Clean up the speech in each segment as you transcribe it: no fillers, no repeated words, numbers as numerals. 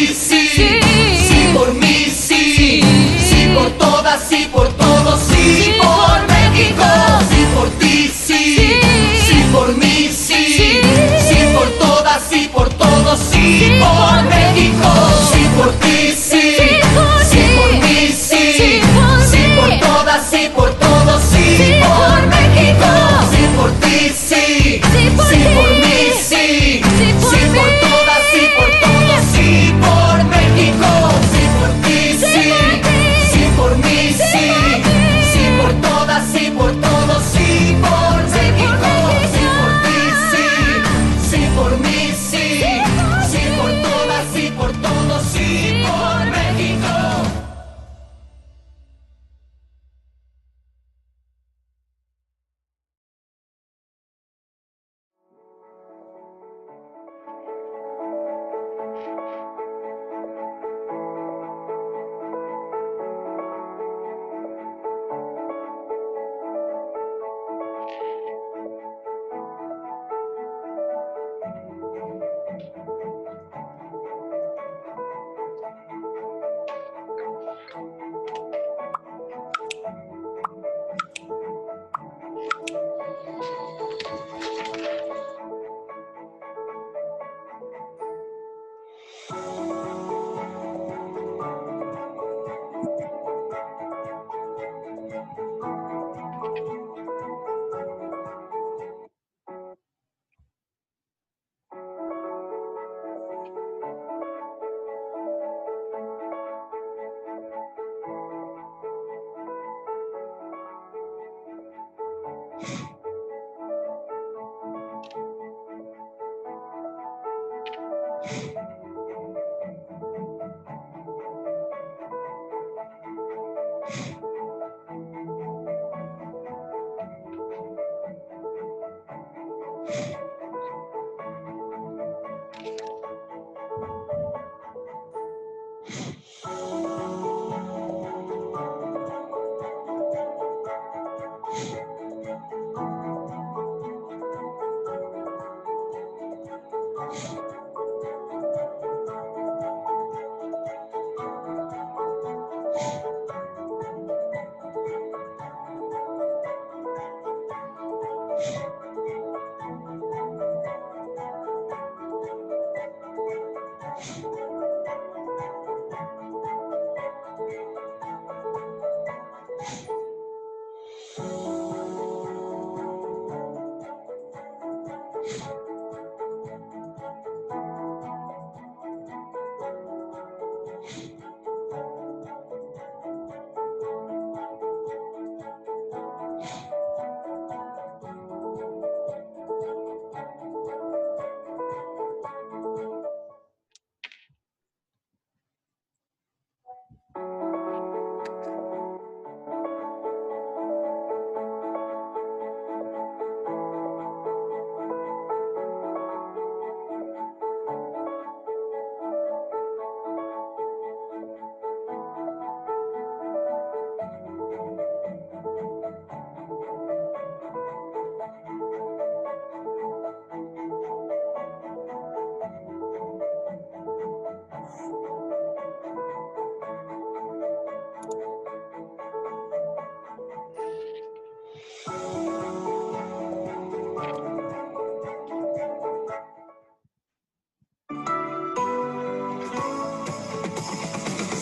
ti sí, sí por mí sí, sí por todas, sí por todos, sí por México. Sí por ti sí, sí por mí sí, sí por todas, sí por todos, sí por México. Sí por ti sí, sí por mí sí, sí por todas, sí por todos, sí por México. Sí por ti sí, sí por mí sí, sí por todas, sí por todos, sí por México. Sí por ti sí, sí por mí sí, sí por todas, sí por todos, sí por México. Sí por ti sí, sí por mí sí, sí por todas, sí por todos, sí por México.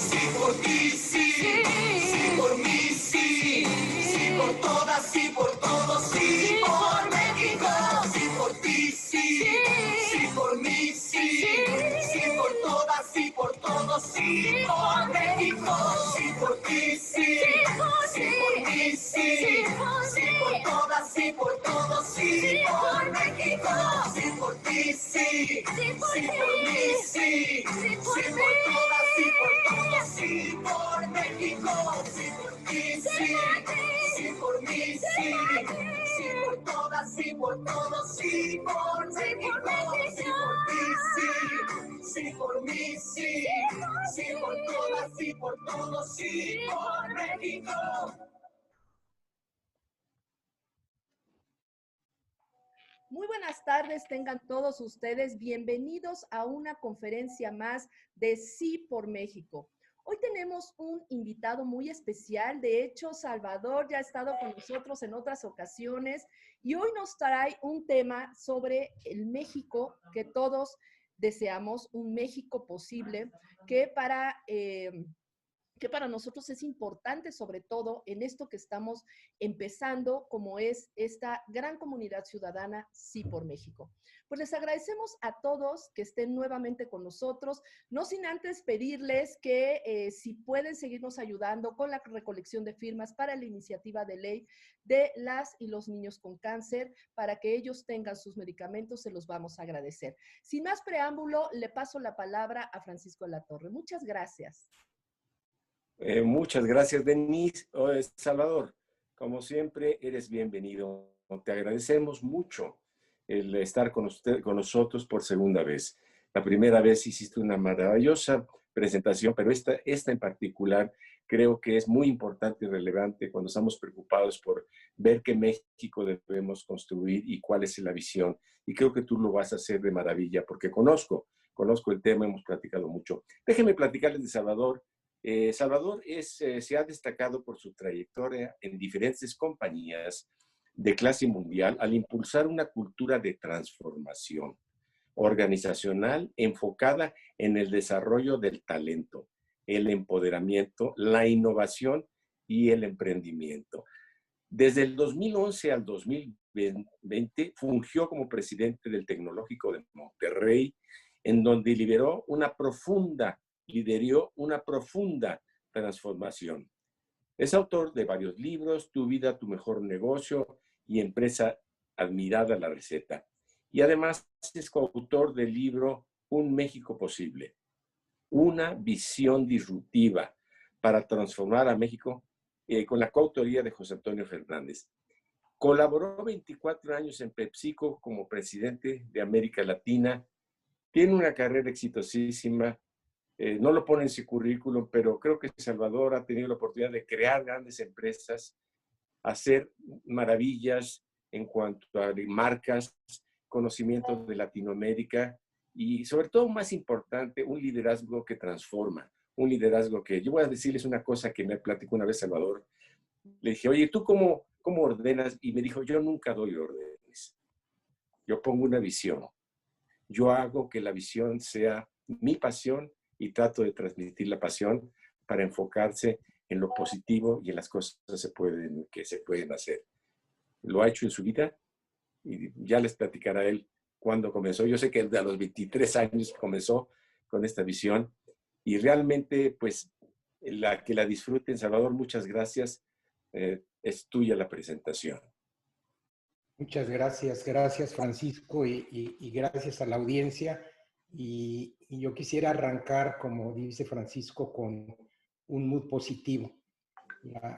Sí por ti sí, sí por mí sí, sí por todas, sí por todos, sí por México. Sí por ti sí, sí por mí sí, sí por todas, sí por todos, sí por México. Sí por ti sí, sí por mí sí, sí por todas, sí por todos, sí por México. Sí por ti sí, sí por mí sí, sí por todas, sí por todos, sí por México. Sí por ti sí, sí por mí sí, sí por todas, sí por todos, sí por México. Sí por ti sí, sí por mí sí, sí por todas, sí por todos, sí por México. Muy buenas tardes, tengan todos ustedes bienvenidos a una conferencia más de Sí por México. Hoy tenemos un invitado muy especial, de hecho Salvador ya ha estado con nosotros en otras ocasiones y hoy nos trae un tema sobre el México que todos deseamos, un México posible que para nosotros es importante, sobre todo en esto que estamos empezando, como es esta gran comunidad ciudadana Sí por México. Pues les agradecemos a todos que estén nuevamente con nosotros, no sin antes pedirles que si pueden seguirnos ayudando con la recolección de firmas para la iniciativa de ley de las y los niños con cáncer, para que ellos tengan sus medicamentos, se los vamos a agradecer. Sin más preámbulo, le paso la palabra a Francisco de la Torre. Muchas gracias. Muchas gracias, Denise. Salvador, como siempre, eres bienvenido. Te agradecemos mucho el estar con nosotros por segunda vez. La primera vez hiciste una maravillosa presentación, pero esta en particular creo que es muy importante y relevante cuando estamos preocupados por ver qué México debemos construir y cuál es la visión. Y creo que tú lo vas a hacer de maravilla porque conozco el tema, hemos platicado mucho. Déjenme platicarles de Salvador. Salvador se ha destacado por su trayectoria en diferentes compañías de clase mundial al impulsar una cultura de transformación organizacional enfocada en el desarrollo del talento, el empoderamiento, la innovación y el emprendimiento. Desde el 2011 al 2020 fungió como presidente del Tecnológico de Monterrey, en donde lideró una profunda transformación. Es autor de varios libros, Tu vida, tu mejor negocio y Empresa admirada la receta. Y además es coautor del libro Un México posible, una visión disruptiva para transformar a México, con la coautoría de José Antonio Fernández. Colaboró 24 años en PepsiCo como presidente de América Latina. Tiene una carrera exitosísima. No lo pone en su currículum, pero creo que Salvador ha tenido la oportunidad de crear grandes empresas, hacer maravillas en cuanto a marcas, conocimientos de Latinoamérica y sobre todo, más importante, un liderazgo que transforma, un liderazgo que, yo voy a decirles una cosa que me platicó una vez Salvador. Le dije, oye, ¿tú cómo ordenas? Y me dijo, yo nunca doy órdenes. Yo pongo una visión. Yo hago que la visión sea mi pasión y trato de transmitir la pasión para enfocarse en lo positivo y en las cosas que se pueden hacer. Lo ha hecho en su vida y ya les platicará él cuándo comenzó. Yo sé que a los 23 años comenzó con esta visión y realmente, pues, que la disfruten. Salvador, muchas gracias. Es tuya la presentación. Muchas gracias, gracias Francisco y gracias a la audiencia. Y yo quisiera arrancar, como dice Francisco, con un mood positivo.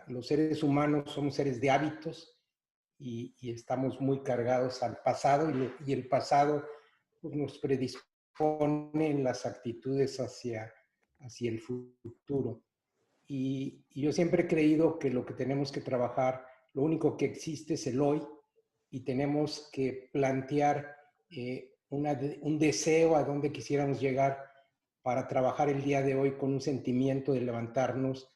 Los seres humanos somos seres de hábitos y estamos muy cargados al pasado y el pasado pues, nos predispone en las actitudes hacia el futuro. Y yo siempre he creído que lo que tenemos que trabajar, lo único que existe es el hoy, y tenemos que plantear un deseo a donde quisiéramos llegar para trabajar el día de hoy con un sentimiento de levantarnos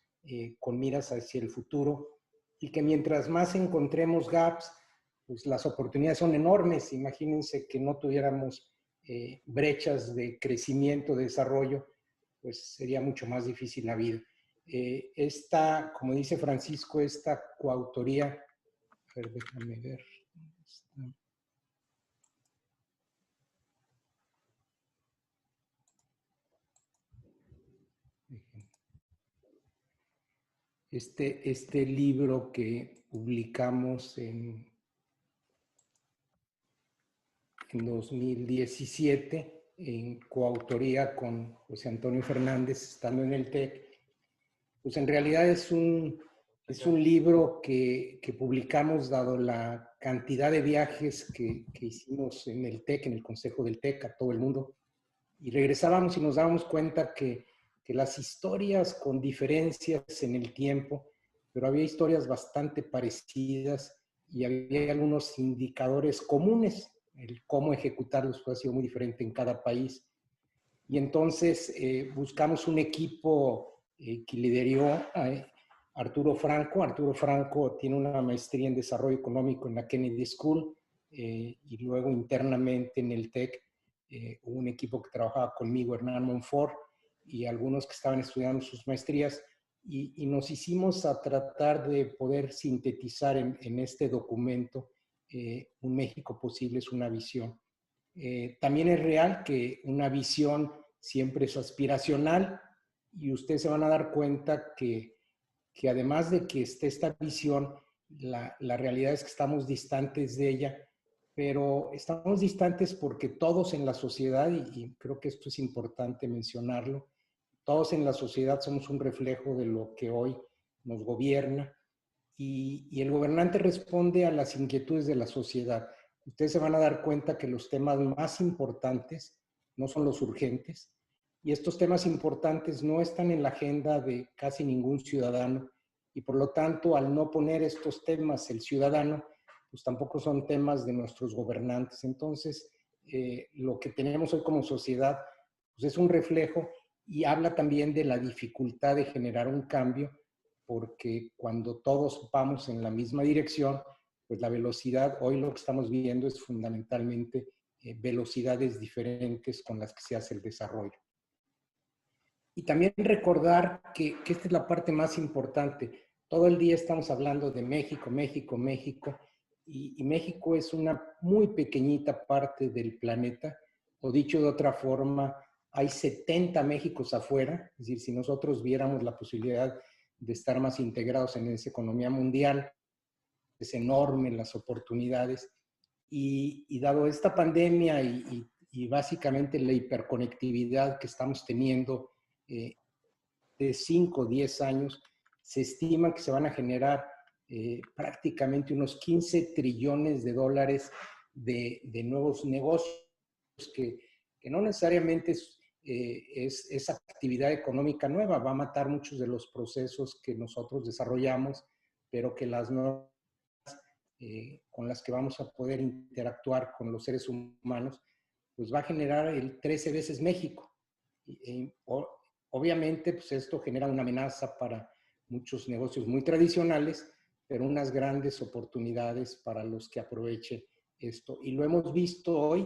con miras hacia el futuro y que mientras más encontremos gaps, pues las oportunidades son enormes. Imagínense que no tuviéramos brechas de crecimiento, de desarrollo, pues sería mucho más difícil la vida. Como dice Francisco, esta coautoría, a ver, déjame ver. Este libro que publicamos en 2017 en coautoría con José Antonio Fernández, estando en el TEC, pues en realidad es un libro que publicamos dado la cantidad de viajes que hicimos en el TEC, en el Consejo del TEC, a todo el mundo, y regresábamos y nos dábamos cuenta que las historias con diferencias en el tiempo, pero había historias bastante parecidas y había algunos indicadores comunes. el cómo ejecutarlos ha sido muy diferente en cada país. Y entonces buscamos un equipo que lideró Arturo Franco. Arturo Franco tiene una maestría en desarrollo económico en la Kennedy School y luego internamente en el TEC hubo un equipo que trabajaba conmigo, Hernán Monfort, y algunos que estaban estudiando sus maestrías, y nos hicimos a tratar de poder sintetizar en este documento un México posible es una visión. También es real que una visión siempre es aspiracional, y ustedes se van a dar cuenta que además de que esté esta visión, la realidad es que estamos distantes de ella, pero estamos distantes porque todos en la sociedad, y creo que esto es importante mencionarlo, todos en la sociedad somos un reflejo de lo que hoy nos gobierna, y el gobernante responde a las inquietudes de la sociedad. Ustedes se van a dar cuenta que los temas más importantes no son los urgentes, y estos temas importantes no están en la agenda de casi ningún ciudadano, y por lo tanto, al no poner estos temas el ciudadano, pues tampoco son temas de nuestros gobernantes. Entonces, lo que tenemos hoy como sociedad pues es un reflejo, y habla también de la dificultad de generar un cambio, porque cuando todos vamos en la misma dirección, pues la velocidad, hoy lo que estamos viendo es fundamentalmente velocidades diferentes con las que se hace el desarrollo. Y también recordar que esta es la parte más importante. Todo el día estamos hablando de México, México, México, y México es una muy pequeñita parte del planeta, o dicho de otra forma, hay 70 Méxicos afuera. Es decir, si nosotros viéramos la posibilidad de estar más integrados en esa economía mundial, es enorme las oportunidades, y dado esta pandemia y básicamente la hiperconectividad que estamos teniendo de 5 o 10 años, se estima que se van a generar prácticamente unos 15 trillones de dólares de nuevos negocios, que no necesariamente es actividad económica nueva, va a matar muchos de los procesos que nosotros desarrollamos, pero que las normas con las que vamos a poder interactuar con los seres humanos, pues va a generar el 13 veces México. Obviamente, pues esto genera una amenaza para muchos negocios muy tradicionales, pero unas grandes oportunidades para los que aprovechen esto. Y lo hemos visto hoy.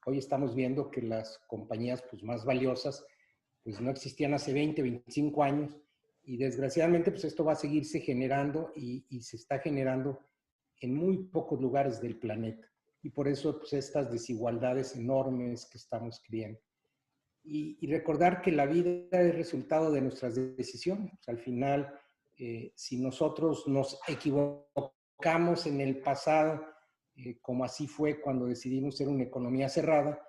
Hoy estamos viendo que las compañías pues, más valiosas pues, no existían hace 20, 25 años, y desgraciadamente pues, esto va a seguirse generando y se está generando en muy pocos lugares del planeta. Y por eso pues, estas desigualdades enormes que estamos creando. Y recordar que la vida es resultado de nuestras decisiones. Al final, si nosotros nos equivocamos en el pasado, como así fue cuando decidimos ser una economía cerrada,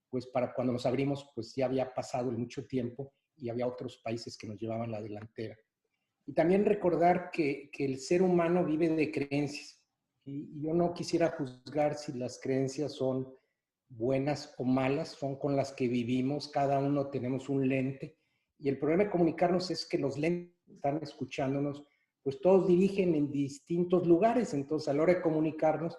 pues para cuando nos abrimos, pues ya había pasado mucho tiempo y había otros países que nos llevaban la delantera. Y también recordar que el ser humano vive de creencias. Y yo no quisiera juzgar si las creencias son buenas o malas, son con las que vivimos, cada uno tenemos un lente, y el problema de comunicarnos es que los lentes que están escuchándonos, pues todos dirigen en distintos lugares. Entonces a la hora de comunicarnos,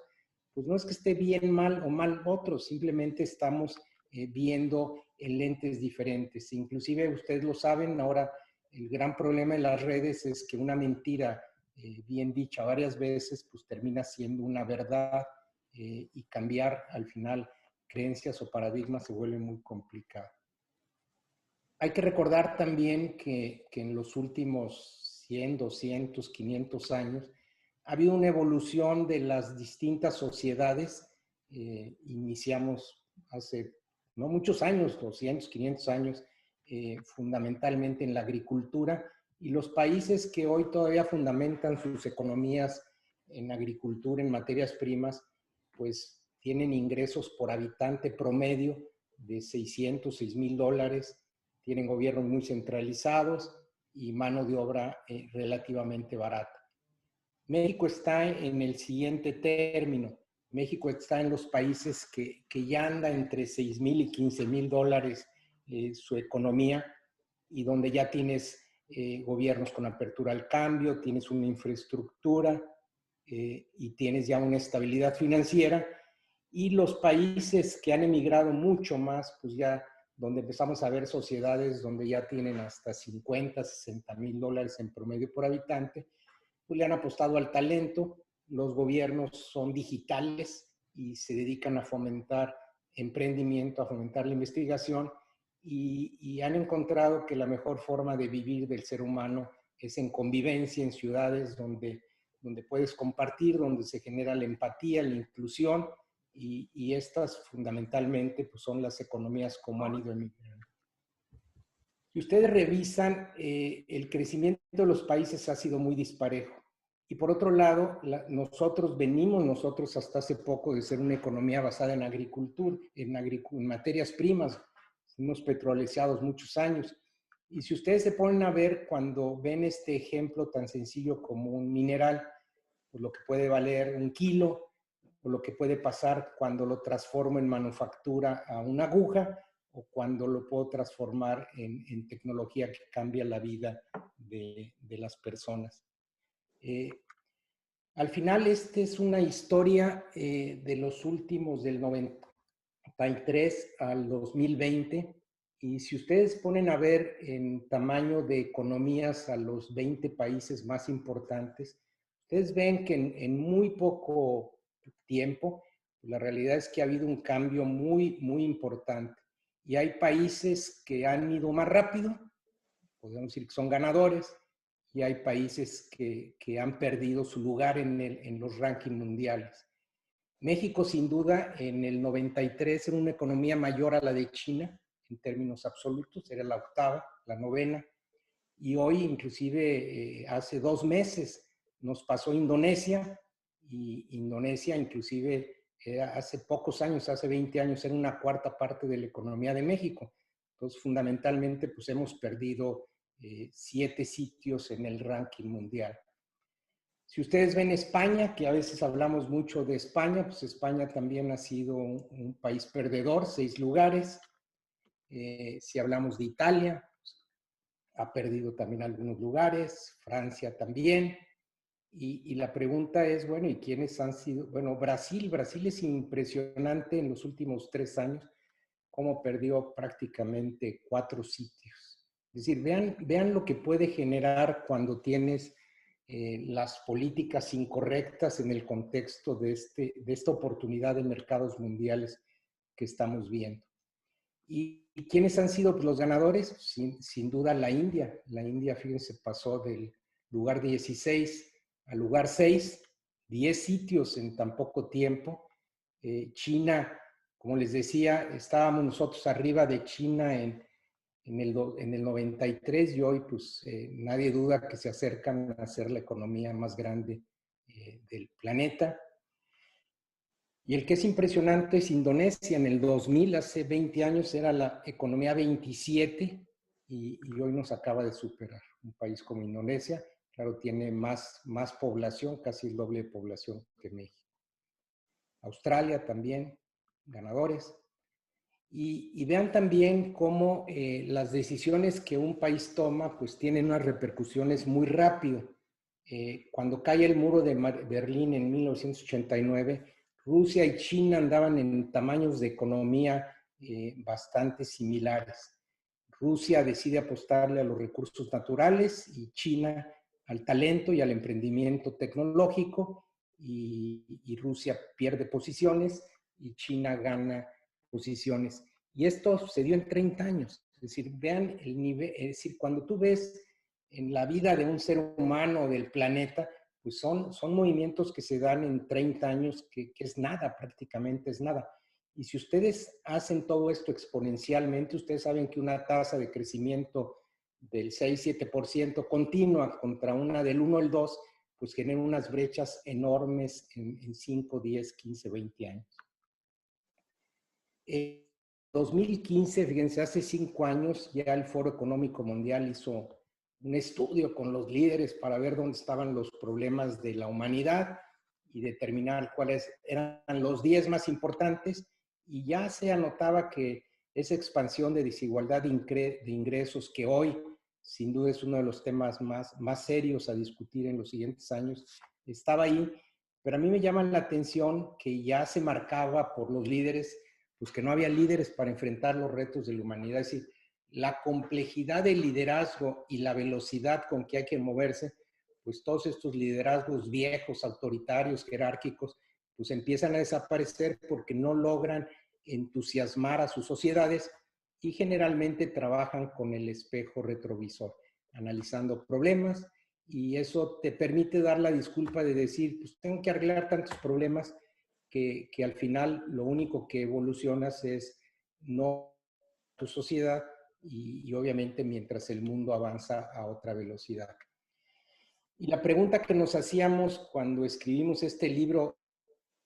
pues no es que esté bien mal o mal otro, simplemente estamos viendo en lentes diferentes. Inclusive ustedes lo saben, ahora el gran problema de las redes es que una mentira bien dicha varias veces, pues termina siendo una verdad, y cambiar al final creencias o paradigmas se vuelve muy complicado. Hay que recordar también que en los últimos 100, 200, 500 años ha habido una evolución de las distintas sociedades. Iniciamos hace no muchos años, 200, 500 años, fundamentalmente en la agricultura, y los países que hoy todavía fundamentan sus economías en agricultura, en materias primas, pues tienen ingresos por habitante promedio de 600, 6,000 dólares, tienen gobiernos muy centralizados y mano de obra relativamente barata. México está en el siguiente término. México está en los países que ya anda entre 6,000 y 15,000 dólares su economía, y donde ya tienes gobiernos con apertura al cambio, tienes una infraestructura y tienes ya una estabilidad financiera. Y los países que han emigrado mucho más, pues ya donde empezamos a ver sociedades donde ya tienen hasta 50, 60 mil dólares en promedio por habitante, pues le han apostado al talento. Los gobiernos son digitales y se dedican a fomentar emprendimiento, a fomentar la investigación y han encontrado que la mejor forma de vivir del ser humano es en convivencia, en ciudades donde puedes compartir, donde se genera la empatía, la inclusión y estas fundamentalmente pues son las economías como han ido emigrando. Si ustedes revisan, el crecimiento de los países ha sido muy disparejo. Y por otro lado, nosotros hasta hace poco de ser una economía basada en agricultura, en materias primas, fuimos petrolizados muchos años. Y si ustedes se ponen a ver, cuando ven este ejemplo tan sencillo como un mineral, pues lo que puede valer 1 kilo, o lo que puede pasar cuando lo transformo en manufactura a una aguja, o cuando lo puedo transformar en tecnología que cambia la vida de las personas. Al final, esta es una historia de los últimos, del 93 al 2020, y si ustedes ponen a ver en tamaño de economías a los 20 países más importantes, ustedes ven que en muy poco tiempo, la realidad es que ha habido un cambio muy, muy importante. Y hay países que han ido más rápido, podemos decir que son ganadores, y hay países que han perdido su lugar en los rankings mundiales. México, sin duda, en el 93 era una economía mayor a la de China, en términos absolutos, era la octava, la novena, y hoy, inclusive, hace 2 meses, nos pasó Indonesia, y Indonesia, inclusive, hace pocos años, hace 20 años, era una cuarta parte de la economía de México. Entonces, fundamentalmente, pues hemos perdido 7 sitios en el ranking mundial. Si ustedes ven España, que a veces hablamos mucho de España, pues España también ha sido un país perdedor, 6 lugares. Si hablamos de Italia, pues, ha perdido también algunos lugares, Francia también. Y la pregunta es, bueno, ¿y quiénes han sido? Bueno, Brasil es impresionante en los últimos 3 años, cómo perdió prácticamente 4 sitios. Es decir, vean lo que puede generar cuando tienes las políticas incorrectas en el contexto de esta oportunidad de mercados mundiales que estamos viendo. ¿Y quiénes han sido los ganadores? Sin duda la India. La India, fíjense, pasó del lugar 16 al lugar 6, 10 sitios en tan poco tiempo. China, como les decía, estábamos nosotros arriba de China en el 93 y hoy pues nadie duda que se acercan a ser la economía más grande del planeta. Y el que es impresionante es Indonesia. En el 2000, hace 20 años, era la economía 27 y hoy nos acaba de superar. Un país como Indonesia, claro, tiene más población, casi el doble de población que México. Australia también, ganadores. Y vean también cómo las decisiones que un país toma pues tienen unas repercusiones muy rápido. Cuando cae el muro de Berlín en 1989, Rusia y China andaban en tamaños de economía bastante similares. Rusia decide apostarle a los recursos naturales y China al talento y al emprendimiento tecnológico, y Rusia pierde posiciones y China gana posiciones. Y esto sucedió en 30 años. Es decir, vean el nivel, es decir, cuando tú ves en la vida de un ser humano, del planeta, pues son movimientos que se dan en 30 años, que es nada, prácticamente es nada. Y si ustedes hacen todo esto exponencialmente, ustedes saben que una tasa de crecimiento del 6-7% continua contra una del 1 al 2, pues genera unas brechas enormes en 5, 10, 15, 20 años. En 2015, fíjense, hace 5 años, ya el Foro Económico Mundial hizo un estudio con los líderes para ver dónde estaban los problemas de la humanidad y determinar cuáles eran los 10 más importantes, y ya se anotaba que esa expansión de desigualdad de ingresos, que hoy sin duda es uno de los temas más serios a discutir en los siguientes años, estaba ahí, Pero a mí me llama la atención que ya se marcaba por los líderes, pues que no había líderes para enfrentar los retos de la humanidad. Es decir, la complejidad del liderazgo y la velocidad con que hay que moverse, pues todos estos liderazgos viejos, autoritarios, jerárquicos, pues empiezan a desaparecer porque no logran entusiasmar a sus sociedades y generalmente trabajan con el espejo retrovisor, analizando problemas, y eso te permite dar la disculpa de decir, pues tengo que arreglar tantos problemas que al final lo único que evolucionas es no tu sociedad y obviamente mientras el mundo avanza a otra velocidad. Y la pregunta que nos hacíamos cuando escribimos este libro,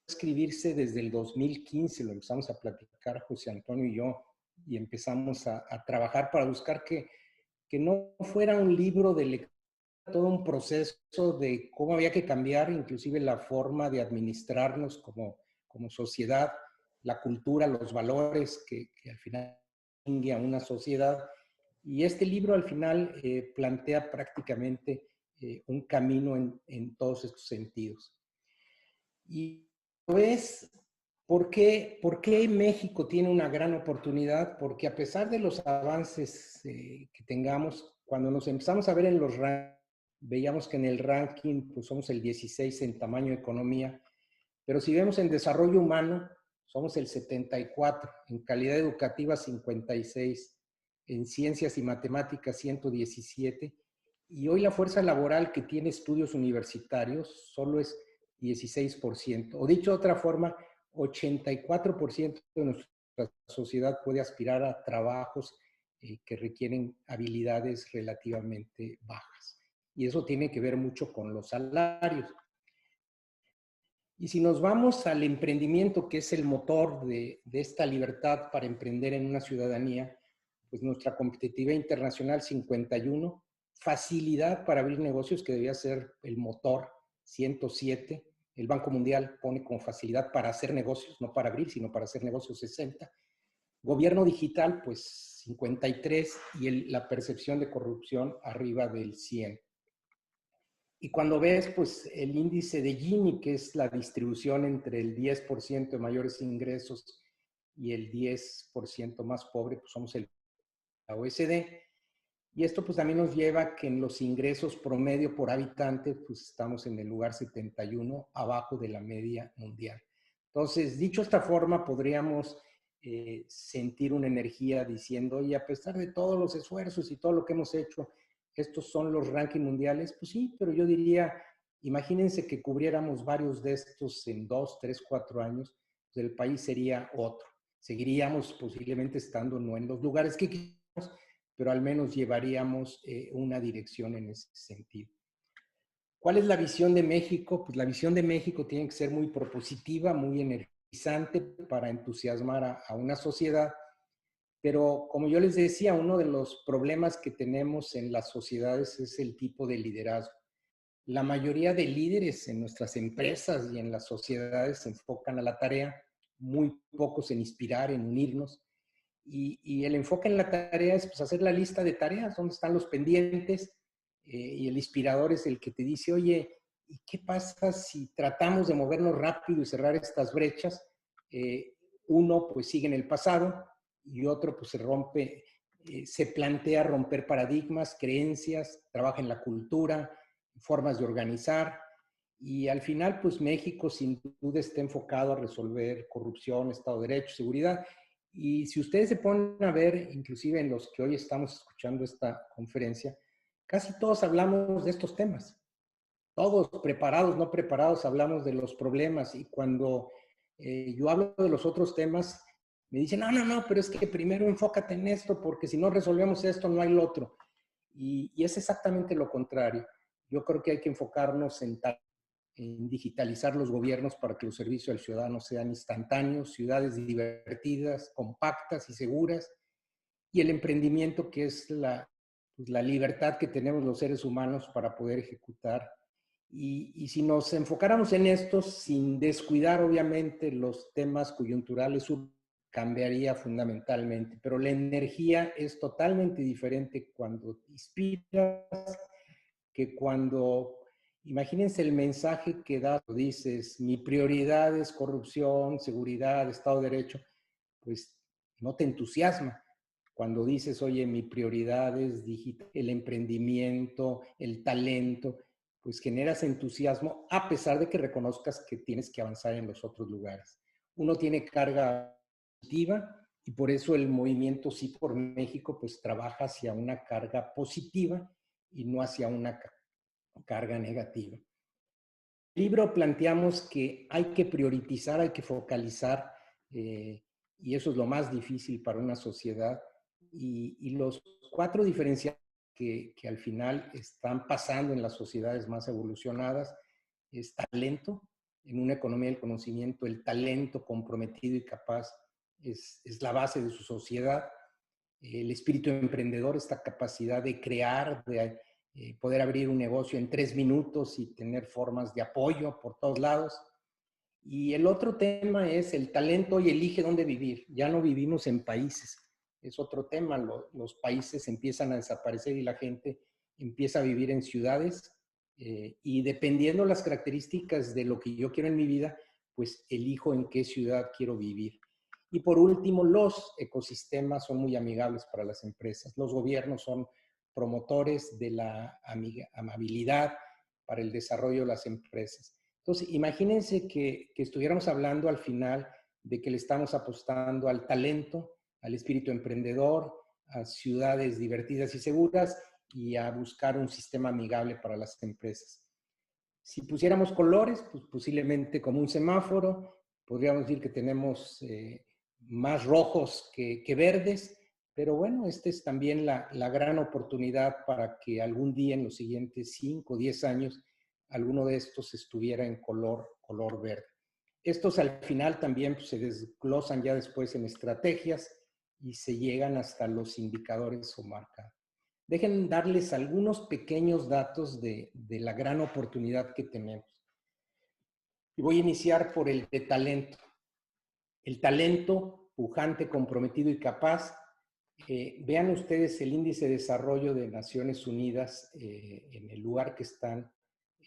escribirse desde el 2015, lo empezamos a platicar José Antonio y yo, y empezamos a trabajar para buscar que no fuera un libro de lectura, todo un proceso de cómo había que cambiar inclusive la forma de administrarnos como sociedad, la cultura, los valores que al final distingue a una sociedad. Y este libro al final plantea prácticamente un camino en todos estos sentidos. Y pues, ¿por qué México tiene una gran oportunidad? Porque a pesar de los avances que tengamos, cuando nos empezamos a ver en los rankings, veíamos que en el ranking pues somos el 16 en tamaño de economía, pero si vemos en desarrollo humano, somos el 74, en calidad educativa 56, en ciencias y matemáticas 117, y hoy la fuerza laboral que tiene estudios universitarios solo es 16%, o dicho de otra forma, 84% de nuestra sociedad puede aspirar a trabajos que requieren habilidades relativamente bajas. Y eso tiene que ver mucho con los salarios. Y si nos vamos al emprendimiento, que es el motor de esta libertad para emprender en una ciudadanía, pues nuestra competitividad internacional 51, facilidad para abrir negocios, que debía ser el motor 107, el Banco Mundial pone como facilidad para hacer negocios, no para abrir, sino para hacer negocios 60, gobierno digital pues 53 y la percepción de corrupción arriba del 100. Y cuando ves pues el índice de Gini, que es la distribución entre el 10% de mayores ingresos y el 10% más pobre, pues somos la OECD. Y esto pues también nos lleva a que en los ingresos promedio por habitante pues estamos en el lugar 71, abajo de la media mundial. Entonces, dicho de esta forma, podríamos sentir una energía diciendo, oye, a pesar de todos los esfuerzos y todo lo que hemos hecho, estos son los rankings mundiales. Pues sí, pero yo diría, imagínense que cubriéramos varios de estos en 2, 3, 4 años, pues el país sería otro. Seguiríamos posiblemente estando no en los lugares que quisiéramos, pero al menos llevaríamos una dirección en ese sentido. ¿Cuál es la visión de México? Pues la visión de México tiene que ser muy propositiva, muy energizante para entusiasmar a una sociedad, pero como yo les decía, uno de los problemas que tenemos en las sociedades es el tipo de liderazgo. La mayoría de líderes en nuestras empresas y en las sociedades se enfocan a la tarea, muy pocos en inspirar, en unirnos. Y el enfoque en la tarea es pues, hacer la lista de tareas, dónde están los pendientes, y el inspirador es el que te dice, oye, ¿y qué pasa si tratamos de movernos rápido y cerrar estas brechas? Uno pues sigue en el pasado y otro pues se plantea romper paradigmas, creencias, trabaja en la cultura, formas de organizar. Y al final, pues México sin duda está enfocado a resolver corrupción, Estado de Derecho, seguridad. Y si ustedes se ponen a ver, inclusive en los que hoy estamos escuchando esta conferencia, casi todos hablamos de estos temas. Todos, preparados, no preparados, hablamos de los problemas. Y cuando yo hablo de los otros temas, me dicen, no, pero es que primero enfócate en esto, porque si no resolvemos esto, no hay lo otro. Y es exactamente lo contrario. Yo creo que hay que enfocarnos en digitalizar los gobiernos para que los servicios al ciudadano sean instantáneos, ciudades divertidas, compactas y seguras, y el emprendimiento, que es la libertad que tenemos los seres humanos para poder ejecutar. Y si nos enfocáramos en esto, sin descuidar obviamente los temas coyunturales, cambiaría fundamentalmente. Pero la energía es totalmente diferente cuando inspiras que cuando Imagínense el mensaje que das, dices, mi prioridad es corrupción, seguridad, Estado de Derecho, pues no te entusiasma. Cuando dices, oye, mi prioridad es digital, el emprendimiento, el talento, pues generas entusiasmo a pesar de que reconozcas que tienes que avanzar en los otros lugares. Uno tiene carga positiva y por eso el movimiento Sí por México pues trabaja hacia una carga positiva y no hacia una carga negativa. En el libro planteamos que hay que priorizar, hay que focalizar, y eso es lo más difícil para una sociedad. Y los 4 diferenciales que al final están pasando en las sociedades más evolucionadas es talento. En una economía del conocimiento, el talento comprometido y capaz es la base de su sociedad. El espíritu emprendedor, esta capacidad de crear, de poder abrir un negocio en 3 minutos y tener formas de apoyo por todos lados. Y el otro tema es el talento y elige dónde vivir. Ya no vivimos en países, es otro tema. Los países empiezan a desaparecer y la gente empieza a vivir en ciudades, y dependiendo las características de lo que yo quiero en mi vida, pues elijo en qué ciudad quiero vivir. Y por último, los ecosistemas son muy amigables para las empresas. Los gobiernos son promotores de la amabilidad para el desarrollo de las empresas. Entonces, imagínense que estuviéramos hablando al final de que le estamos apostando al talento, al espíritu emprendedor, a ciudades divertidas y seguras y a buscar un sistema amigable para las empresas. Si pusiéramos colores, pues posiblemente como un semáforo, podríamos decir que tenemos más rojos que verdes, pero bueno, esta es también la gran oportunidad para que algún día en los siguientes 5 o 10 años alguno de estos estuviera en color verde. Estos al final también pues, se desglosan ya después en estrategias y se llegan hasta los indicadores o marcas. Dejen darles algunos pequeños datos de la gran oportunidad que tenemos. Y voy a iniciar por el de talento. El talento pujante, comprometido y capaz. Vean ustedes el índice de desarrollo de Naciones Unidas en el lugar que están.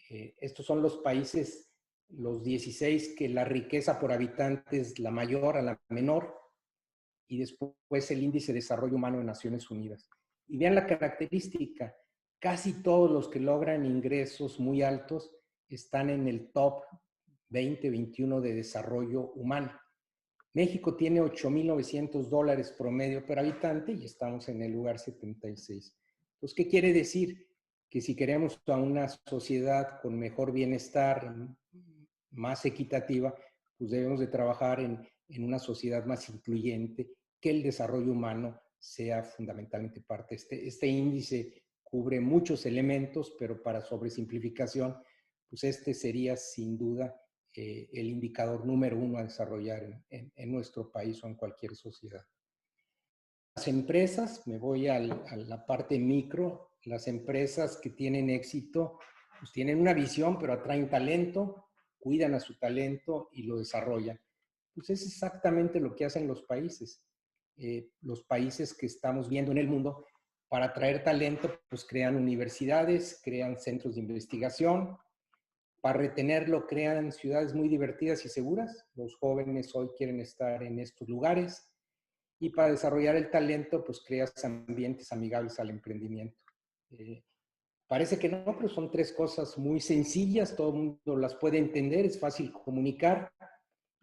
Estos son los países, los 16, que la riqueza por habitante es la mayor a la menor, y después el índice de desarrollo humano de Naciones Unidas. Y vean la característica, casi todos los que logran ingresos muy altos están en el top 20, 21 de desarrollo humano. México tiene $8,900 promedio por habitante y estamos en el lugar 76. Entonces, ¿qué quiere decir? Que si queremos a una sociedad con mejor bienestar, más equitativa, pues debemos de trabajar en una sociedad más incluyente, que el desarrollo humano sea fundamentalmente parte. Este índice cubre muchos elementos, pero para sobresimplificación, pues este sería sin duda el indicador número 1 a desarrollar en nuestro país o en cualquier sociedad. Las empresas, me voy a la parte micro, las empresas que tienen éxito, pues tienen una visión, pero atraen talento, cuidan a su talento y lo desarrollan. Pues es exactamente lo que hacen los países. Los países que estamos viendo en el mundo, para atraer talento, pues crean universidades, crean centros de investigación. Para retenerlo, crean ciudades muy divertidas y seguras. Los jóvenes hoy quieren estar en estos lugares. Y para desarrollar el talento, pues creas ambientes amigables al emprendimiento. Parece que no, pero son 3 cosas muy sencillas, todo el mundo las puede entender, es fácil comunicar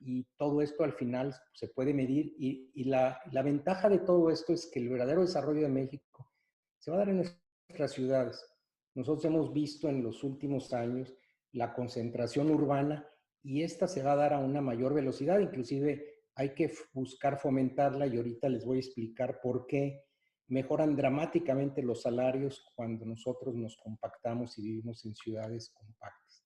y todo esto al final se puede medir. Y la ventaja de todo esto es que el verdadero desarrollo de México se va a dar en nuestras ciudades. Nosotros hemos visto en los últimos años la concentración urbana y esta se va a dar a una mayor velocidad, inclusive hay que buscar fomentarla y ahorita les voy a explicar por qué mejoran dramáticamente los salarios cuando nosotros nos compactamos y vivimos en ciudades compactas.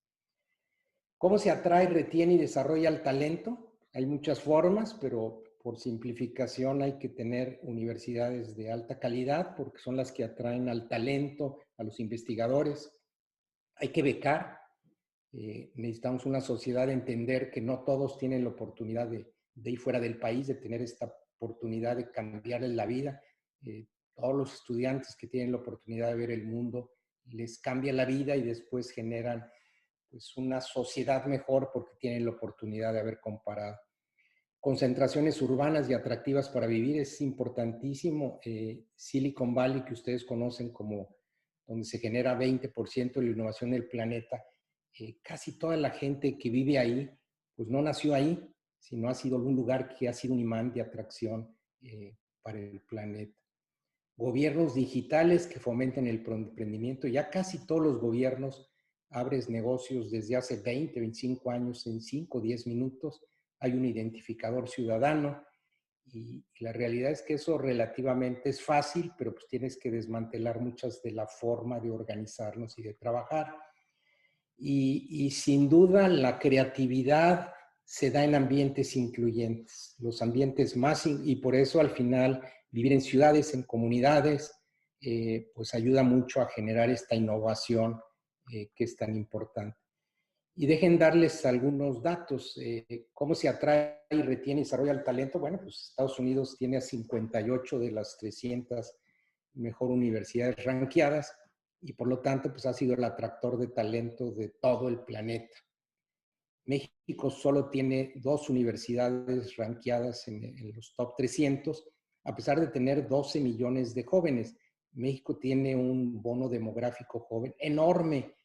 ¿Cómo se atrae, retiene y desarrolla el talento? Hay muchas formas, pero por simplificación hay que tener universidades de alta calidad porque son las que atraen al talento, a los investigadores. Hay que becar. Necesitamos una sociedad de entender que no todos tienen la oportunidad de ir fuera del país, de tener esta oportunidad de cambiarles la vida. Todos los estudiantes que tienen la oportunidad de ver el mundo les cambia la vida y después generan pues una sociedad mejor porque tienen la oportunidad de haber comparado. Concentraciones urbanas y atractivas para vivir es importantísimo. Silicon Valley, que ustedes conocen como donde se genera 20% de la innovación del planeta, casi toda la gente que vive ahí, pues no nació ahí, sino ha sido un lugar que ha sido un imán de atracción para el planeta. Gobiernos digitales que fomenten el emprendimiento. Ya casi todos los gobiernos abres negocios desde hace 20, 25 años en 5 o 10 minutos. Hay un identificador ciudadano y la realidad es que eso relativamente es fácil, pero pues tienes que desmantelar muchas de la forma de organizarnos y de trabajar. Y sin duda la creatividad se da en ambientes incluyentes, los ambientes más, y por eso al final vivir en ciudades, en comunidades, pues ayuda mucho a generar esta innovación que es tan importante. Y dejen darles algunos datos. ¿Cómo se atrae y retiene y desarrolla el talento? Bueno, pues Estados Unidos tiene a 58 de las 300 mejor universidades ranqueadas y por lo tanto pues ha sido el atractor de talento de todo el planeta. México solo tiene 2 universidades ranqueadas en los top 300, a pesar de tener 12 millones de jóvenes. México tiene un bono demográfico joven enorme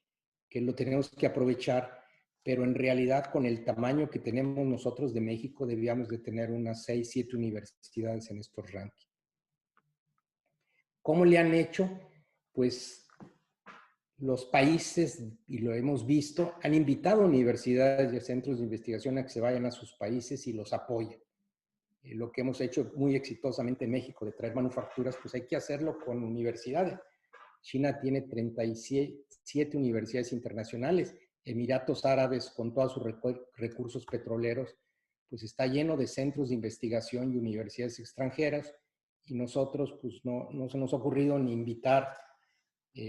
que lo tenemos que aprovechar, pero en realidad con el tamaño que tenemos nosotros de México debíamos de tener unas 6, 7 universidades en estos rankings. ¿Cómo le han hecho? Pues los países, y lo hemos visto, han invitado a universidades y a centros de investigación a que se vayan a sus países y los apoyen. Lo que hemos hecho muy exitosamente en México de traer manufacturas, pues hay que hacerlo con universidades. China tiene 37 universidades internacionales. Emiratos Árabes, con todos sus recursos petroleros, pues está lleno de centros de investigación y universidades extranjeras. Y nosotros, pues no se nos ha ocurrido ni invitar.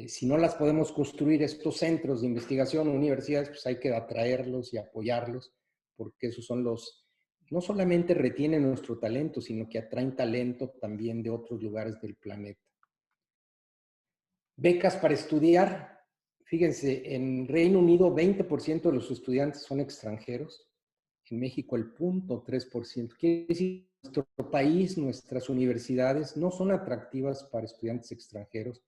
Si no las podemos construir estos centros de investigación, universidades, pues hay que atraerlos y apoyarlos, porque esos son los, no solamente retienen nuestro talento, sino que atraen talento también de otros lugares del planeta. Becas para estudiar. Fíjense, en Reino Unido 20% de los estudiantes son extranjeros. En México el 0.3%. Quiere decir que nuestro país, nuestras universidades no son atractivas para estudiantes extranjeros.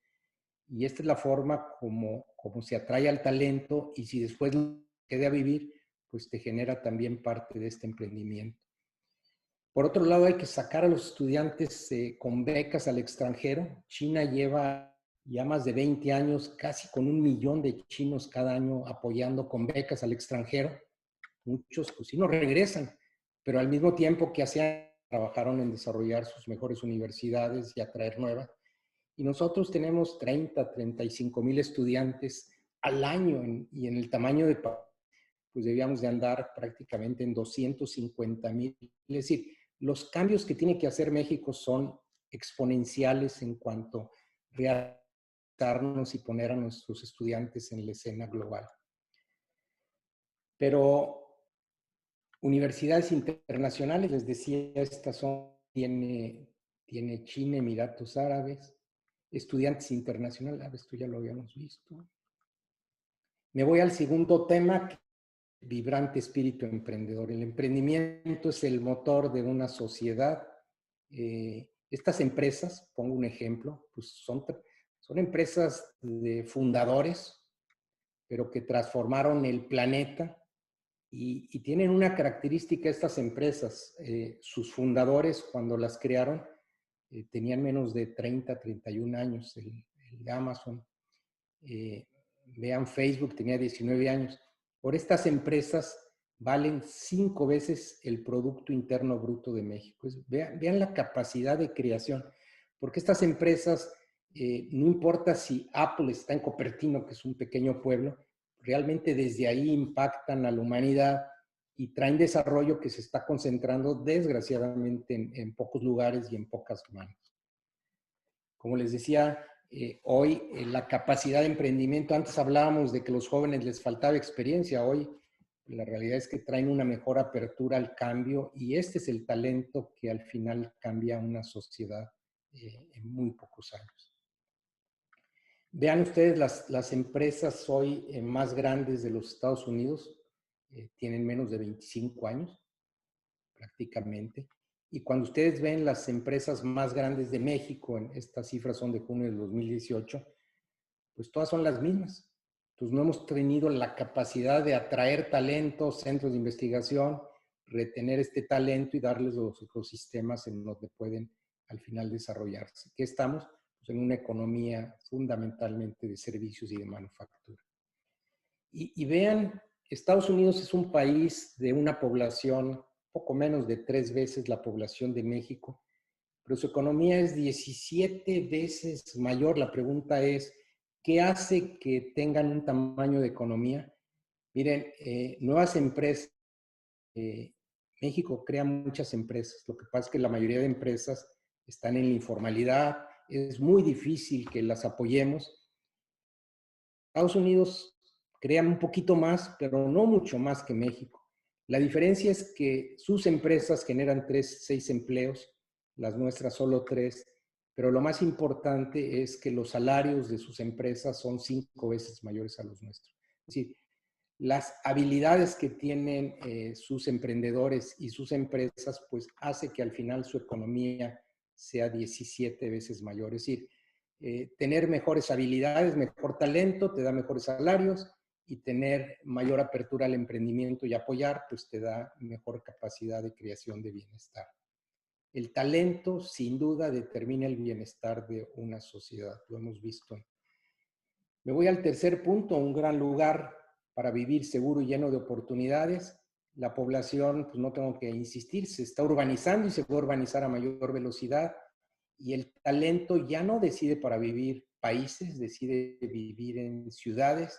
Y esta es la forma como se atrae al talento y si después queda a vivir, pues te genera también parte de este emprendimiento. Por otro lado, hay que sacar a los estudiantes con becas al extranjero. China lleva ya más de 20 años, casi con 1 millón de chinos cada año apoyando con becas al extranjero. Muchos, pues sí, no regresan, pero al mismo tiempo que hacían, trabajaron en desarrollar sus mejores universidades y atraer nuevas. Y nosotros tenemos 30, 35 mil estudiantes al año y en el tamaño de país, pues debíamos de andar prácticamente en 250,000. Es decir, los cambios que tiene que hacer México son exponenciales en cuanto a readaptarnos y poner a nuestros estudiantes en la escena global. Pero universidades internacionales, les decía, estas son, tiene China, Emiratos Árabes, estudiantes internacionales, esto ya lo habíamos visto. Me voy al segundo tema, vibrante espíritu emprendedor. El emprendimiento es el motor de una sociedad. Estas empresas, pongo un ejemplo, pues son empresas de fundadores, pero que transformaron el planeta y tienen una característica estas empresas. Sus fundadores, cuando las crearon, tenían menos de 30, 31 años. El Amazon, vean Facebook, tenía 19 años. Por estas empresas valen 5 veces el Producto Interno Bruto de México. Pues vean la capacidad de creación, porque estas empresas, no importa si Apple está en Cupertino, que es un pequeño pueblo, realmente desde ahí impactan a la humanidad y traen desarrollo que se está concentrando desgraciadamente en pocos lugares y en pocas manos. Como les decía, hoy la capacidad de emprendimiento, antes hablábamos de que a los jóvenes les faltaba experiencia, hoy la realidad es que traen una mejor apertura al cambio y este es el talento que al final cambia una sociedad en muy pocos años. Vean ustedes, las empresas hoy más grandes de los Estados Unidos tienen menos de 25 años prácticamente. Y cuando ustedes ven las empresas más grandes de México, estas cifras son de junio del 2018, pues todas son las mismas. Entonces no hemos tenido la capacidad de atraer talentos, centros de investigación, retener este talento y darles los ecosistemas en donde pueden al final desarrollarse. ¿Qué estamos? Pues en una economía fundamentalmente de servicios y de manufactura. Y vean, Estados Unidos es un país de una población poco menos de 3 veces la población de México, pero su economía es 17 veces mayor. La pregunta es, ¿qué hace que tengan un tamaño de economía? Miren, nuevas empresas, México crea muchas empresas, lo que pasa es que la mayoría de empresas están en la informalidad, es muy difícil que las apoyemos. Estados Unidos crean un poquito más, pero no mucho más que México. La diferencia es que sus empresas generan 6 empleos, las nuestras solo 3, pero lo más importante es que los salarios de sus empresas son 5 veces mayores a los nuestros. Es decir, las habilidades que tienen sus emprendedores y sus empresas, pues hace que al final su economía sea 17 veces mayor. Es decir, tener mejores habilidades, mejor talento, te da mejores salarios, y tener mayor apertura al emprendimiento y apoyar, pues te da mejor capacidad de creación de bienestar. El talento, sin duda, determina el bienestar de una sociedad. Lo hemos visto. Me voy al tercer punto, un gran lugar para vivir seguro y lleno de oportunidades. La población, pues no tengo que insistir, se está urbanizando y se puede urbanizar a mayor velocidad. Y el talento ya no decide para vivir países, decide vivir en ciudades.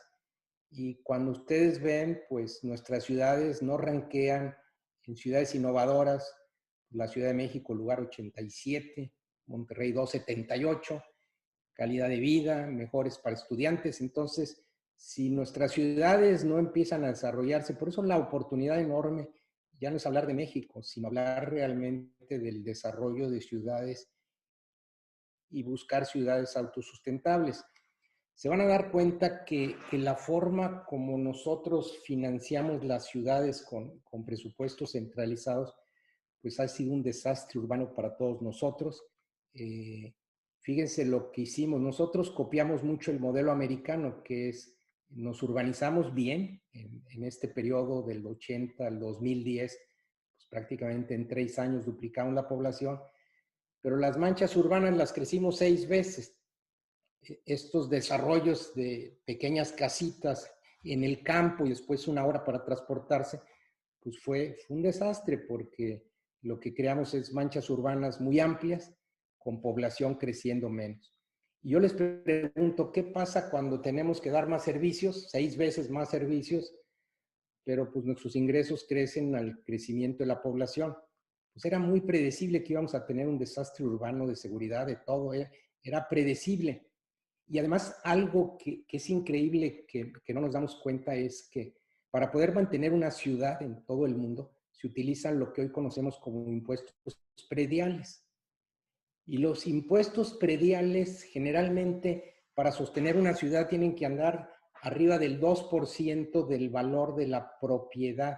Y cuando ustedes ven, pues nuestras ciudades no ranquean en ciudades innovadoras. La Ciudad de México, lugar 87, Monterrey 278, calidad de vida, mejores para estudiantes. Entonces, si nuestras ciudades no empiezan a desarrollarse, por eso la oportunidad enorme ya no es hablar de México, sino hablar realmente del desarrollo de ciudades y buscar ciudades autosustentables. Se van a dar cuenta que la forma como nosotros financiamos las ciudades con presupuestos centralizados, pues ha sido un desastre urbano para todos nosotros. Fíjense lo que hicimos. Nosotros copiamos mucho el modelo americano, que es, nos urbanizamos bien en este periodo del 80 al 2010, pues prácticamente en 3 años duplicamos la población, pero las manchas urbanas las crecimos 6 veces. Estos desarrollos de pequeñas casitas en el campo y después 1 hora para transportarse, pues fue un desastre porque lo que creamos es manchas urbanas muy amplias con población creciendo menos. Y yo les pregunto, ¿qué pasa cuando tenemos que dar más servicios, 6 veces más servicios, pero pues nuestros ingresos crecen al crecimiento de la población? Pues era muy predecible que íbamos a tener un desastre urbano de seguridad, de todo, era predecible. Y además, algo que es increíble que no nos damos cuenta es que para poder mantener una ciudad en todo el mundo, se utilizan lo que hoy conocemos como impuestos prediales. Y los impuestos prediales generalmente para sostener una ciudad tienen que andar arriba del 2% del valor de la propiedad.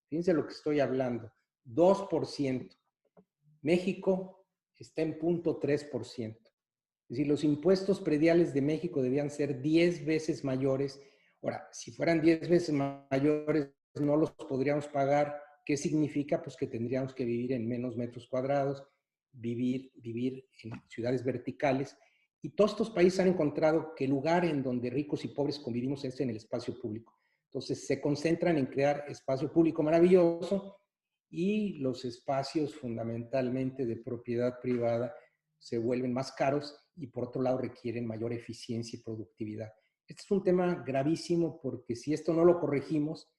Fíjense lo que estoy hablando, 2%. México está en 0.3%. Es decir, los impuestos prediales de México debían ser 10 veces mayores. Ahora, si fueran 10 veces mayores, no los podríamos pagar. ¿Qué significa? Pues que tendríamos que vivir en menos metros cuadrados, vivir en ciudades verticales. Y todos estos países han encontrado que el lugar en donde ricos y pobres convivimos es en el espacio público. Entonces, se concentran en crear espacio público maravilloso y los espacios fundamentalmente de propiedad privada se vuelven más caros y por otro lado requieren mayor eficiencia y productividad. Este es un tema gravísimo porque si esto no lo corregimos,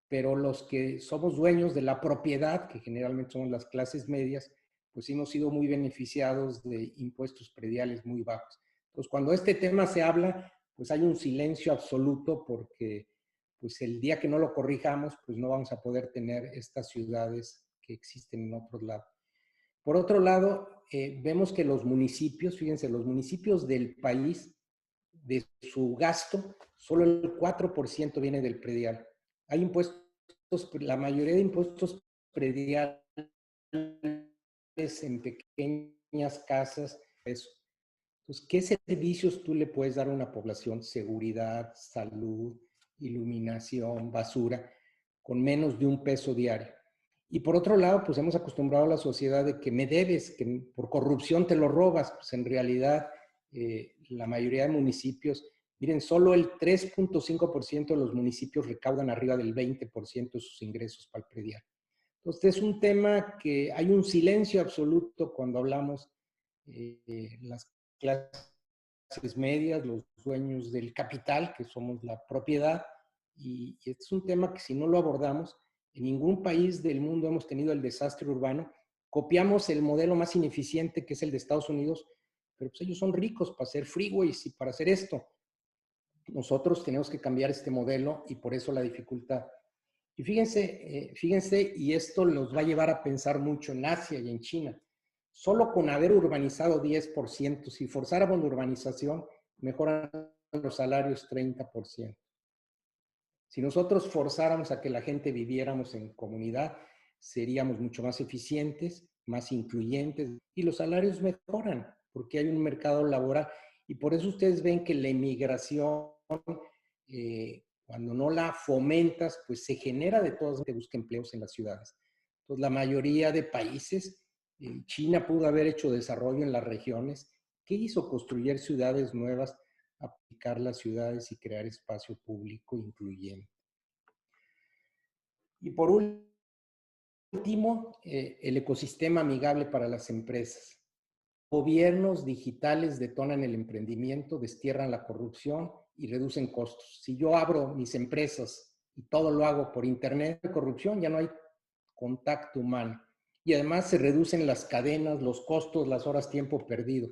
pero los que somos dueños de la propiedad, que generalmente somos las clases medias, pues hemos sido muy beneficiados de impuestos prediales muy bajos. Entonces, cuando este tema se habla, pues hay un silencio absoluto porque pues el día que no lo corrijamos, pues no vamos a poder tener estas ciudades que existen en otros lados. Por otro lado, vemos que los municipios, fíjense, los municipios del país de su gasto, solo el 4% viene del predial. Hay impuestos, la mayoría de impuestos prediales en pequeñas casas, eso. Entonces, ¿qué servicios tú le puedes dar a una población? Seguridad, salud, iluminación, basura, con menos de $1 diario. Y por otro lado, pues hemos acostumbrado a la sociedad de que me debes, que por corrupción te lo robas. Pues en realidad, la mayoría de municipios, miren, solo el 3.5% de los municipios recaudan arriba del 20% de sus ingresos para el predial. Entonces, es un tema que hay un silencio absoluto cuando hablamos las clases medias, los dueños del capital, que somos la propiedad, y este es un tema que si no lo abordamos, en ningún país del mundo hemos tenido el desastre urbano. Copiamos el modelo más ineficiente, que es el de Estados Unidos, pero pues ellos son ricos para hacer freeways y para hacer esto. Nosotros tenemos que cambiar este modelo y por eso la dificultad. Y fíjense, y esto los va a llevar a pensar mucho en Asia y en China. Solo con haber urbanizado 10%, si forzáramos la urbanización, mejoran los salarios 30%. Si nosotros forzáramos a que la gente viviéramos en comunidad, seríamos mucho más eficientes, más incluyentes, y los salarios mejoran, porque hay un mercado laboral. Y por eso ustedes ven que la inmigración, cuando no la fomentas, pues se genera de todas que busca empleos en las ciudades. Entonces, la mayoría de países, China pudo haber hecho desarrollo en las regiones. ¿Qué hizo? Construir ciudades nuevas, aplicar las ciudades y crear espacio público incluyente. Y por último, el ecosistema amigable para las empresas. Gobiernos digitales detonan el emprendimiento, destierran la corrupción y reducen costos. Si yo abro mis empresas y todo lo hago por internet, hay corrupción, ya no hay contacto humano. Y además se reducen las cadenas, los costos, las horas tiempo perdido.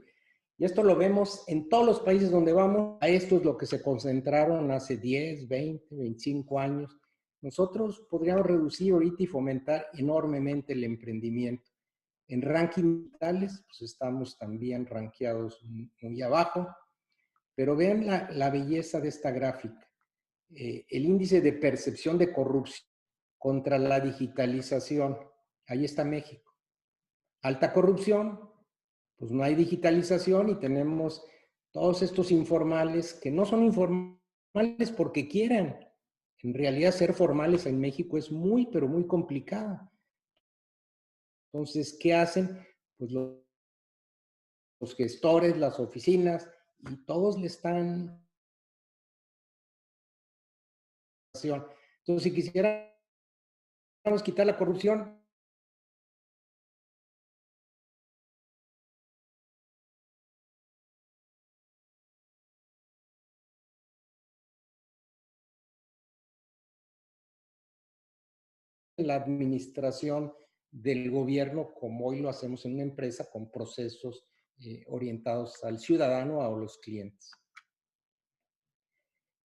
Y esto lo vemos en todos los países donde vamos. A esto es lo que se concentraron hace 10, 20, 25 años. Nosotros podríamos reducir ahorita y fomentar enormemente el emprendimiento. En rankings digitales, pues estamos también rankeados muy abajo, pero vean la belleza de esta gráfica. El índice de percepción de corrupción contra la digitalización, ahí está México. Alta corrupción, pues no hay digitalización y tenemos todos estos informales que no son informales porque quieran. En realidad ser formales en México es muy, pero muy complicado. Entonces, ¿qué hacen? Pues los gestores, las oficinas, y todos le están... Entonces, si quisiéramos quitar la corrupción, la administración del gobierno, como hoy lo hacemos en una empresa, con procesos orientados al ciudadano o a los clientes.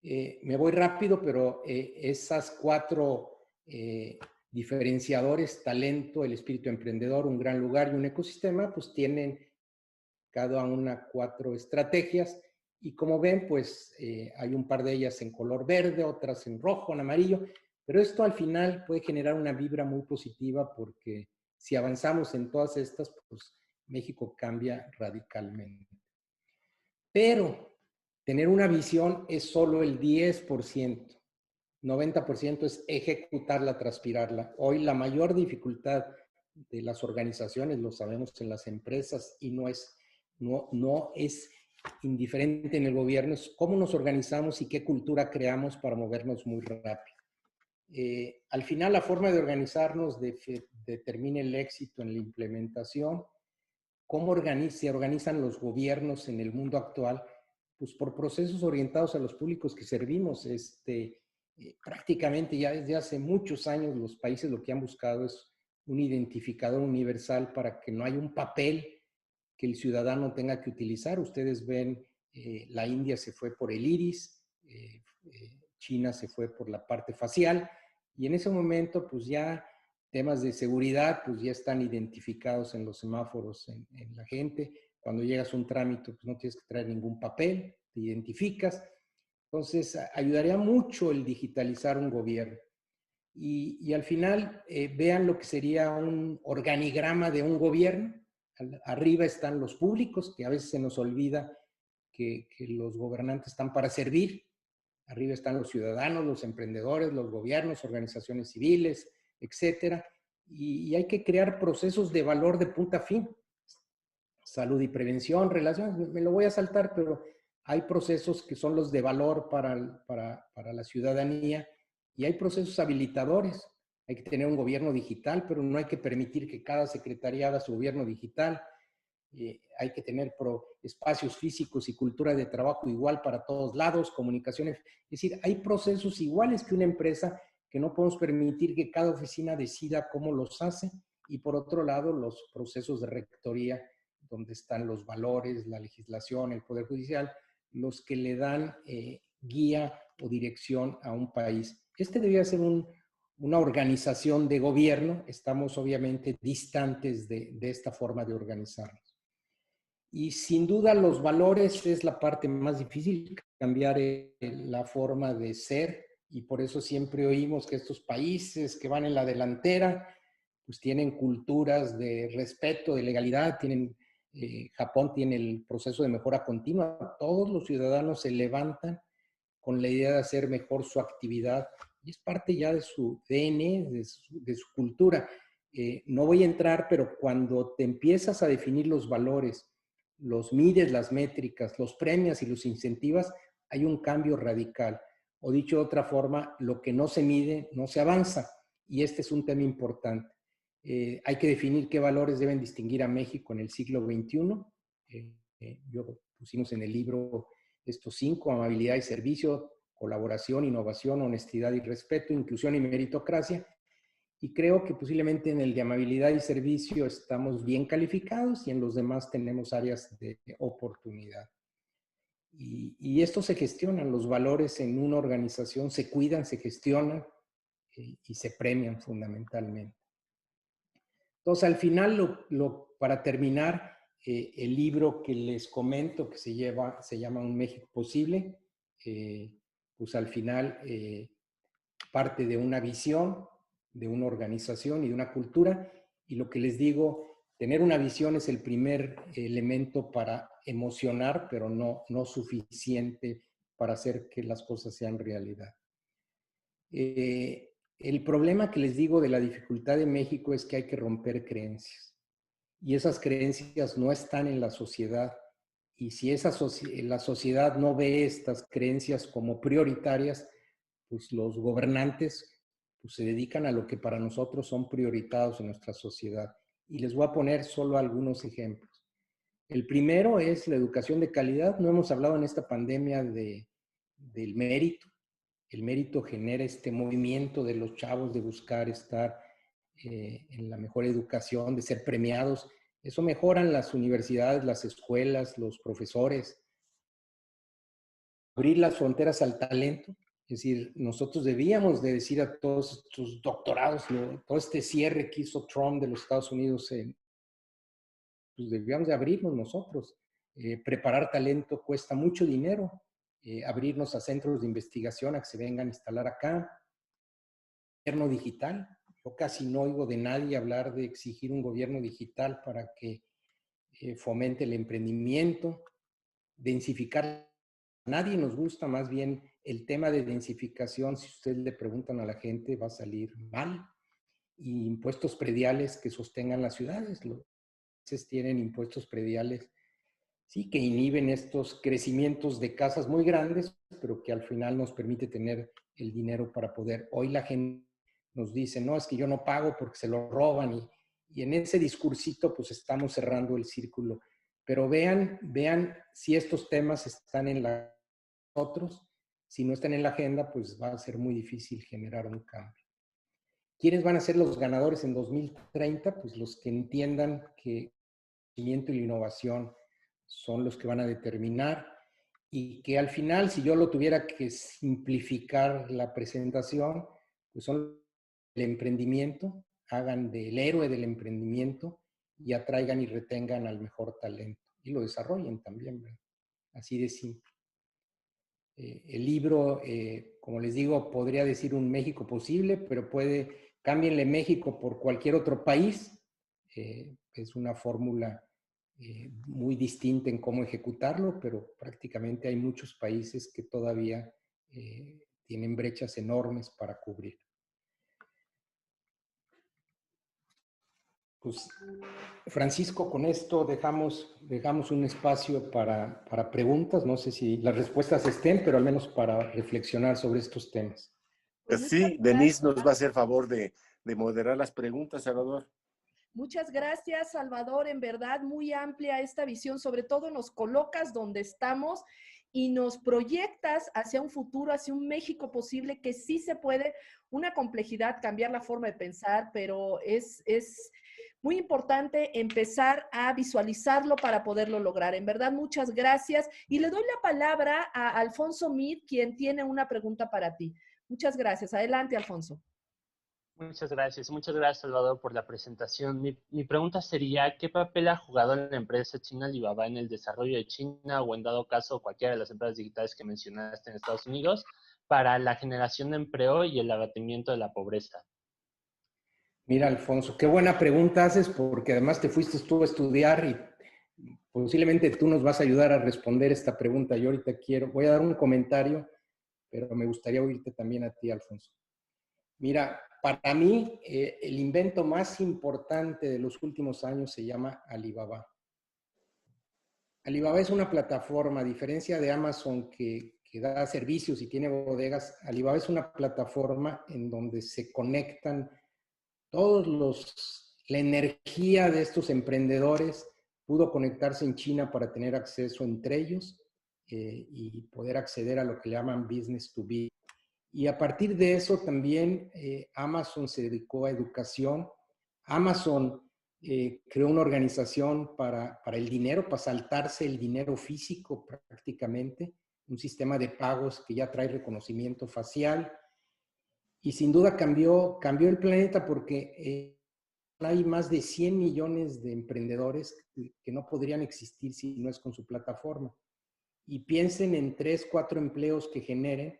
Me voy rápido, pero esas 4 diferenciadores, talento, el espíritu emprendedor, un gran lugar y un ecosistema, pues tienen cada una 4 estrategias. Y como ven, pues hay un par de ellas en color verde, otras en rojo, en amarillo, pero esto al final puede generar una vibra muy positiva porque si avanzamos en todas estas, pues México cambia radicalmente. Pero tener una visión es solo el 10%. 90% es ejecutarla, transpirarla. Hoy la mayor dificultad de las organizaciones, lo sabemos en las empresas y no es indiferente en el gobierno, es cómo nos organizamos y qué cultura creamos para movernos muy rápido. Al final, la forma de organizarnos determina el éxito en la implementación. ¿Cómo se organizan los gobiernos en el mundo actual? Pues por procesos orientados a los públicos que servimos. Prácticamente ya desde hace muchos años los países lo que han buscado es un identificador universal para que no haya un papel que el ciudadano tenga que utilizar. Ustedes ven, la India se fue por el iris, China se fue por la parte facial, y en ese momento pues ya temas de seguridad pues ya están identificados en los semáforos en la gente. Cuando llegas a un trámite pues no tienes que traer ningún papel, te identificas. Entonces, ayudaría mucho el digitalizar un gobierno. Y al final, vean lo que sería un organigrama de un gobierno. Arriba están los públicos, que a veces se nos olvida que los gobernantes están para servir. Arriba están los ciudadanos, los emprendedores, los gobiernos, organizaciones civiles, etcétera. Y hay que crear procesos de valor de punta a fin. Salud y prevención, relaciones, me lo voy a saltar, pero hay procesos que son los de valor para la ciudadanía y hay procesos habilitadores. Hay que tener un gobierno digital, pero no hay que permitir que cada secretaría haga su gobierno digital. Hay que tener espacios físicos y cultura de trabajo igual para todos lados, comunicaciones. Es decir, hay procesos iguales que una empresa que no podemos permitir que cada oficina decida cómo los hace. Y por otro lado, los procesos de rectoría, donde están los valores, la legislación, el Poder Judicial, los que le dan guía o dirección a un país. Este debería ser una organización de gobierno. Estamos obviamente distantes de esta forma de organizarnos. Y sin duda los valores es la parte más difícil, cambiar la forma de ser, y por eso siempre oímos que estos países que van en la delantera, pues tienen culturas de respeto, de legalidad, Japón tiene el proceso de mejora continua, todos los ciudadanos se levantan con la idea de hacer mejor su actividad, y es parte ya de su DN, de su cultura. No voy a entrar, pero cuando te empiezas a definir los valores, los mides, las métricas, los premias y los incentivas, hay un cambio radical. O dicho de otra forma, lo que no se mide, no se avanza. Y este es un tema importante. Hay que definir qué valores deben distinguir a México en el siglo XXI. Yo pusimos en el libro estos 5: amabilidad y servicio, colaboración, innovación, honestidad y respeto, inclusión y meritocracia. Y creo que posiblemente en el de amabilidad y servicio estamos bien calificados y en los demás tenemos áreas de oportunidad. Y esto se gestionan, los valores en una organización se cuidan, se gestionan y se premian fundamentalmente. Entonces, al final, para terminar, el libro que les comento, que se llama Un México Posible, pues al final parte de una visión, de una organización y de una cultura. Y lo que les digo, tener una visión es el primer elemento para emocionar, pero no suficiente para hacer que las cosas sean realidad. El problema que les digo de la dificultad de México es que hay que romper creencias. Y esas creencias no están en la sociedad. Y si la sociedad no ve estas creencias como prioritarias, pues los gobernantes pues se dedican a lo que para nosotros son prioritarios en nuestra sociedad. Y les voy a poner solo algunos ejemplos. El primero es la educación de calidad. No hemos hablado en esta pandemia del mérito. El mérito genera este movimiento de los chavos de buscar estar en la mmejor educación, de ser premiados. Eso mejoran las universidades, las escuelas, los profesores. Abrir las fronteras al talento. Es decir, nosotros debíamos de decir a todos estos doctorados, todo este cierre que hizo Trump de los Estados Unidos, pues debíamos de abrirnos nosotros. Preparar talento cuesta mucho dinero. Abrirnos a centros de investigación a que se vengan a instalar acá. Gobierno digital. Yo casi no oigo de nadie hablar de exigir un gobierno digital para que fomente el emprendimiento, densificar. A nadie nos gusta, más bien el tema de densificación, si ustedes le preguntan a la gente, va a salir mal. Y impuestos prediales que sostengan las ciudades. Los países tienen impuestos prediales, sí, que inhiben estos crecimientos de casas muy grandes, pero que al final nos permite tener el dinero para poder. Hoy la gente nos dice, no, es que yo no pago porque se lo roban. Y en ese discursito, pues estamos cerrando el círculo. Pero vean si estos temas están en otros, si no están en la agenda, pues va a ser muy difícil generar un cambio. ¿Quiénes van a ser los ganadores en 2030? Pues los que entiendan que el conocimiento y la innovación son los que van a determinar, y que al final, si yo lo tuviera que simplificar la presentación, pues son el emprendimiento, hagan del héroe del emprendimiento y atraigan y retengan al mejor talento y lo desarrollen también, ¿verdad? Así de simple. El libro, como les digo, podría decir un México posible, pero cámbienle México por cualquier otro país. Es una fórmula muy distinta en cómo ejecutarlo, pero prácticamente hay muchos países que todavía tienen brechas enormes para cubrir. Pues, Francisco, con esto dejamos un espacio para preguntas. No sé si las respuestas estén, pero al menos para reflexionar sobre estos temas. Pues Sí, Denise nos va a hacer favor de moderar las preguntas, Salvador. muchas gracias, Salvador. En verdad, muy amplia esta visión. Sobre todo nos colocas donde estamos y nos proyectas hacia un futuro, hacia un México posible, que sí se puede. Una complejidad, cambiar la forma de pensar, pero es muy importante empezar a visualizarlo para poderlo lograr. En verdad, muchas gracias. Y le doy la palabra a Alfonso Meade, quien tiene una pregunta para ti. Muchas gracias. Adelante, Alfonso. Muchas gracias, Salvador, por la presentación. Mi pregunta sería, ¿qué papel ha jugado la empresa china Alibaba en el desarrollo de China o en dado caso cualquiera de las empresas digitales que mencionaste en Estados Unidos para la generación de empleo y el abatimiento de la pobreza? Mira, Alfonso, qué buena pregunta haces, porque además te fuiste tú a estudiar y posiblemente tú nos vas a ayudar a responder esta pregunta. Yo ahorita voy a dar un comentario, pero me gustaría oírte también a ti, Alfonso. Mira, para mí, el invento más importante de los últimos años se llama Alibaba. Alibaba es una plataforma, a diferencia de Amazon que da servicios y tiene bodegas. Alibaba es una plataforma en donde se conectan la energía de estos emprendedores. Pudo conectarse en China para tener acceso entre ellos y poder acceder a lo que llaman business to be. Y a partir de eso también Amazon se dedicó a educación. Amazon creó una organización para el dinero, para saltarse el dinero físico prácticamente, un sistema de pagos que ya trae reconocimiento facial. Y sin duda cambió el planeta porque hay más de 100 millones de emprendedores que no podrían existir si no es con su plataforma. Y piensen en 3, 4 empleos que generen.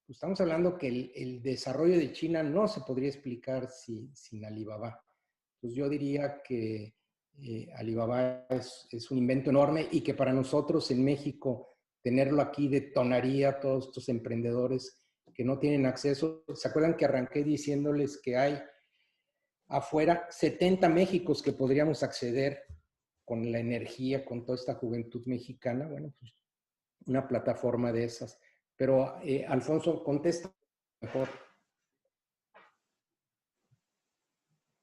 Pues estamos hablando que el desarrollo de China no se podría explicar sin Alibaba. Pues yo diría que Alibaba es un invento enorme y que para nosotros en México tenerlo aquí detonaría a todos estos emprendedores que no tienen acceso. ¿Se acuerdan que arranqué diciéndoles que hay afuera 70 Méxicos que podríamos acceder con la energía, con toda esta juventud mexicana? Bueno, pues una plataforma de esas. Pero, Alfonso, contesta mejor.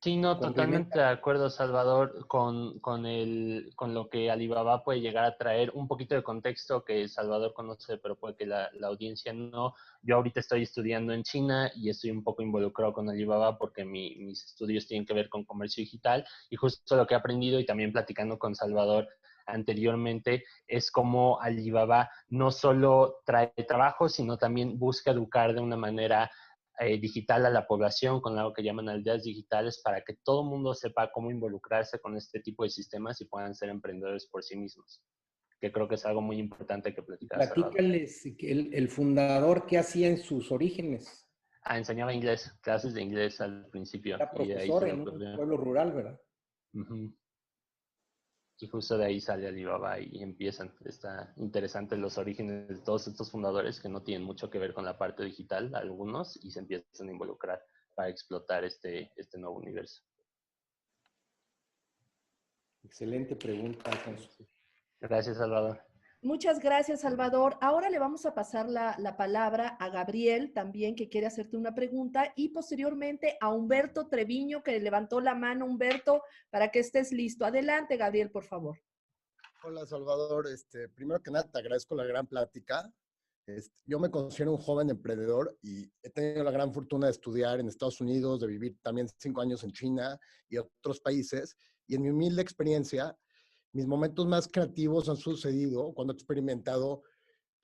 Sí, no, totalmente de acuerdo, Salvador, con lo que Alibaba puede llegar a traer. Un poquito de contexto que Salvador conoce, pero puede que la audiencia no. Yo ahorita estoy estudiando en China y estoy un poco involucrado con Alibaba porque mis estudios tienen que ver con comercio digital, y justo lo que he aprendido y también platicando con Salvador anteriormente es cómo Alibaba no solo trae trabajo, sino también busca educar de una manera digital a la población con algo que llaman aldeas digitales para que todo el mundo sepa cómo involucrarse con este tipo de sistemas y puedan ser emprendedores por sí mismos, que creo que es algo muy importante que platicar. Platícales el fundador, ¿qué hacía en sus orígenes? Enseñaba inglés, clases de inglés al principio. Era profesor en un pueblo rural, ¿verdad? Y justo de ahí sale Alibaba y empiezan. Está interesante los orígenes de todos estos fundadores que no tienen mucho que ver con la parte digital, algunos, y se empiezan a involucrar para explotar este nuevo universo. Excelente pregunta, Alfonso. Gracias, Salvador. Muchas gracias, Salvador. Ahora le vamos a pasar la palabra a Gabriel también, que quiere hacerte una pregunta, y posteriormente a Humberto Treviño, que levantó la mano. Humberto, para que estés listo. Adelante, Gabriel, por favor. Hola, Salvador. Primero que nada, te agradezco la gran plática. Yo me considero un joven emprendedor y he tenido la gran fortuna de estudiar en Estados Unidos, de vivir también 5 años en China y otros países. Y en mi humilde experiencia, mis momentos más creativos han sucedido cuando he experimentado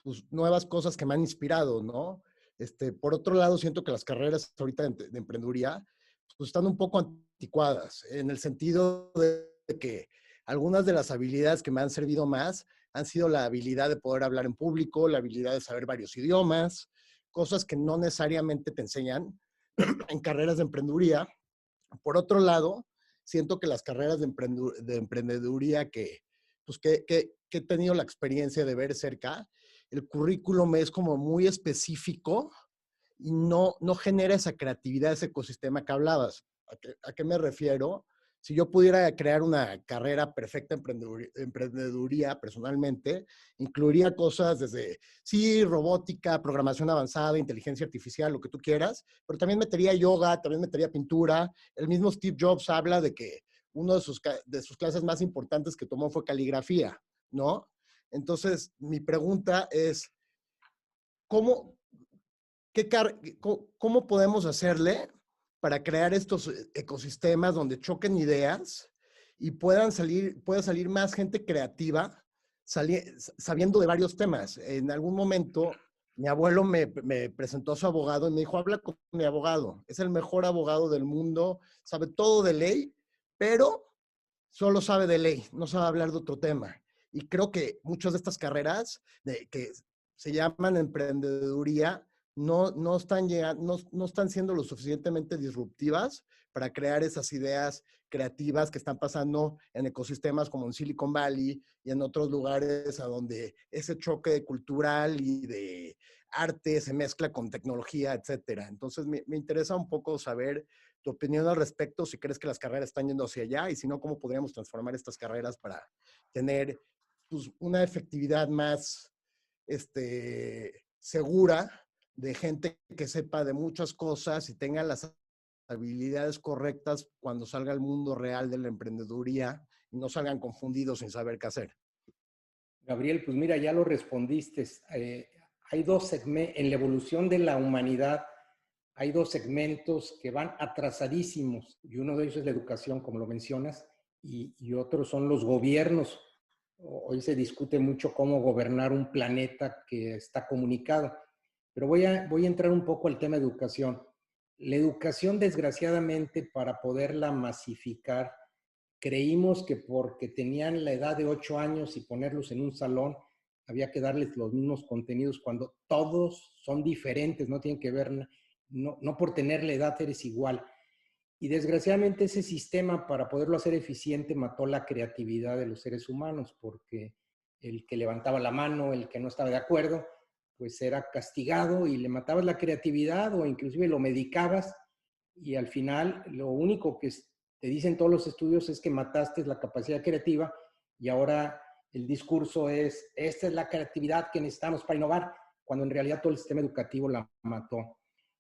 pues, nuevas cosas que me han inspirado, ¿no? Por otro lado, siento que las carreras ahorita de emprendeduría pues, están un poco anticuadas, en el sentido de que algunas de las habilidades que me han servido más han sido la habilidad de poder hablar en público, la habilidad de saber varios idiomas, cosas que no necesariamente te enseñan en carreras de emprendeduría. Por otro lado, siento que las carreras de emprendeduría pues que he tenido la experiencia de ver cerca, el currículum es como muy específico y no genera esa creatividad, ese ecosistema que hablabas. ¿A qué me refiero? Si yo pudiera crear una carrera perfecta en emprendeduría personalmente, incluiría cosas desde, sí, robótica, programación avanzada, inteligencia artificial, lo que tú quieras, pero también metería yoga, también metería pintura. El mismo Steve Jobs habla de que una de sus clases más importantes que tomó fue caligrafía, ¿no? Entonces, mi pregunta es, ¿cómo, ¿cómo podemos hacerle para crear estos ecosistemas donde choquen ideas y pueda salir más gente creativa sabiendo de varios temas? En algún momento, mi abuelo me presentó a su abogado y me dijo, habla con mi abogado. Es el mejor abogado del mundo, sabe todo de ley, pero solo sabe de ley, no sabe hablar de otro tema. Y creo que muchas de estas carreras que se llaman emprendeduría no están siendo lo suficientemente disruptivas para crear esas ideas creativas que están pasando en ecosistemas como en Silicon Valley y en otros lugares a donde ese choque cultural y de arte se mezcla con tecnología, etcétera. Entonces, me interesa un poco saber tu opinión al respecto, si crees que las carreras están yendo hacia allá y si no, cómo podríamos transformar estas carreras para tener pues, una efectividad más segura de gente que sepa de muchas cosas y tenga las habilidades correctas cuando salga al mundo real de la emprendeduría y no salgan confundidos sin saber qué hacer. Gabriel, pues mira, ya lo respondiste. Hay dos segmentos, en la evolución de la humanidad, hay dos segmentos que van atrasadísimos y uno de ellos es la educación, como lo mencionas, y otros son los gobiernos. Hoy se discute mucho cómo gobernar un planeta que está comunicado. Pero voy a entrar un poco al tema de educación. La educación, desgraciadamente, para poderla masificar, creímos que porque tenían la edad de 8 años y ponerlos en un salón, había que darles los mismos contenidos cuando todos son diferentes, no tienen que ver, no por tener la edad eres igual. Y desgraciadamente ese sistema, para poderlo hacer eficiente, mató la creatividad de los seres humanos, porque el que levantaba la mano, el que no estaba de acuerdo, pues era castigado y le matabas la creatividad o inclusive lo medicabas y al final lo único que te dicen todos los estudios es que mataste la capacidad creativa y ahora el discurso es, esta es la creatividad que necesitamos para innovar, cuando en realidad todo el sistema educativo la mató.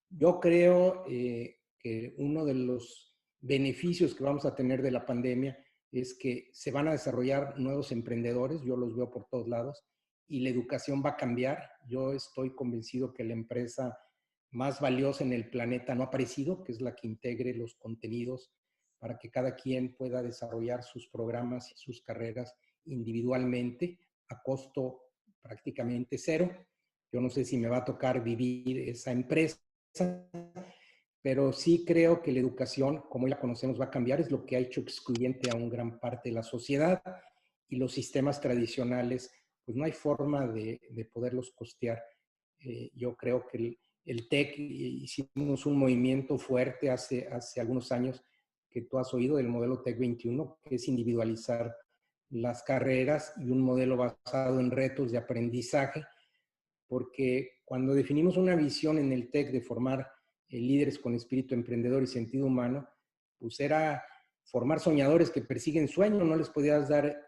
Yo creo que uno de los beneficios que vamos a tener de la pandemia es que se van a desarrollar nuevos emprendedores, yo los veo por todos lados, y la educación va a cambiar. Yo estoy convencido que la empresa más valiosa en el planeta no ha aparecido, que es la que integre los contenidos para que cada quien pueda desarrollar sus programas y sus carreras individualmente a costo prácticamente cero. Yo no sé si me va a tocar vivir esa empresa, pero sí creo que la educación, como la conocemos, va a cambiar. Es lo que ha hecho excluyente a una gran parte de la sociedad y los sistemas tradicionales, pues no hay forma de poderlos costear. Yo creo que el TEC, hicimos un movimiento fuerte hace algunos años que tú has oído del modelo TEC 21, que es individualizar las carreras y un modelo basado en retos de aprendizaje, porque cuando definimos una visión en el TEC de formar líderes con espíritu emprendedor y sentido humano, pues era formar soñadores que persiguen sueños, no les podías dar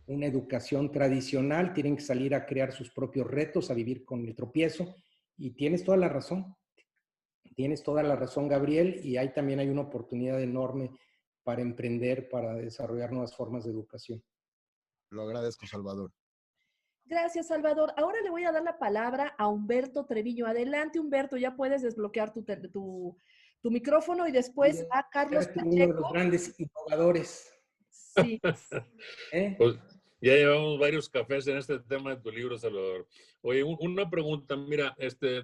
una educación tradicional, tienen que salir a crear sus propios retos, a vivir con el tropiezo, y tienes toda la razón, Gabriel, y ahí también hay una oportunidad enorme para emprender, para desarrollar nuevas formas de educación. Lo agradezco, Salvador. Gracias, Salvador. Ahora le voy a dar la palabra a Humberto Treviño. Adelante, Humberto, ya puedes desbloquear tu micrófono y después a Carlos Pacheco. Uno de los grandes innovadores. Sí. Pues ya llevamos varios cafés en este tema de tu libro, Salvador. Oye, una pregunta, mira,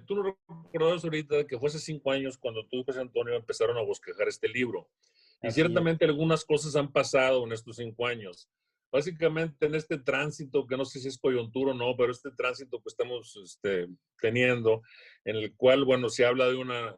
tú no recordabas ahorita que fue hace 5 años cuando tú y José Antonio empezaron a bosquejar este libro. Y Así ciertamente algunas cosas han pasado en estos 5 años. básicamente en este tránsito, que no sé si es coyuntura o no, pero este tránsito que estamos teniendo, en el cual, bueno, se habla de una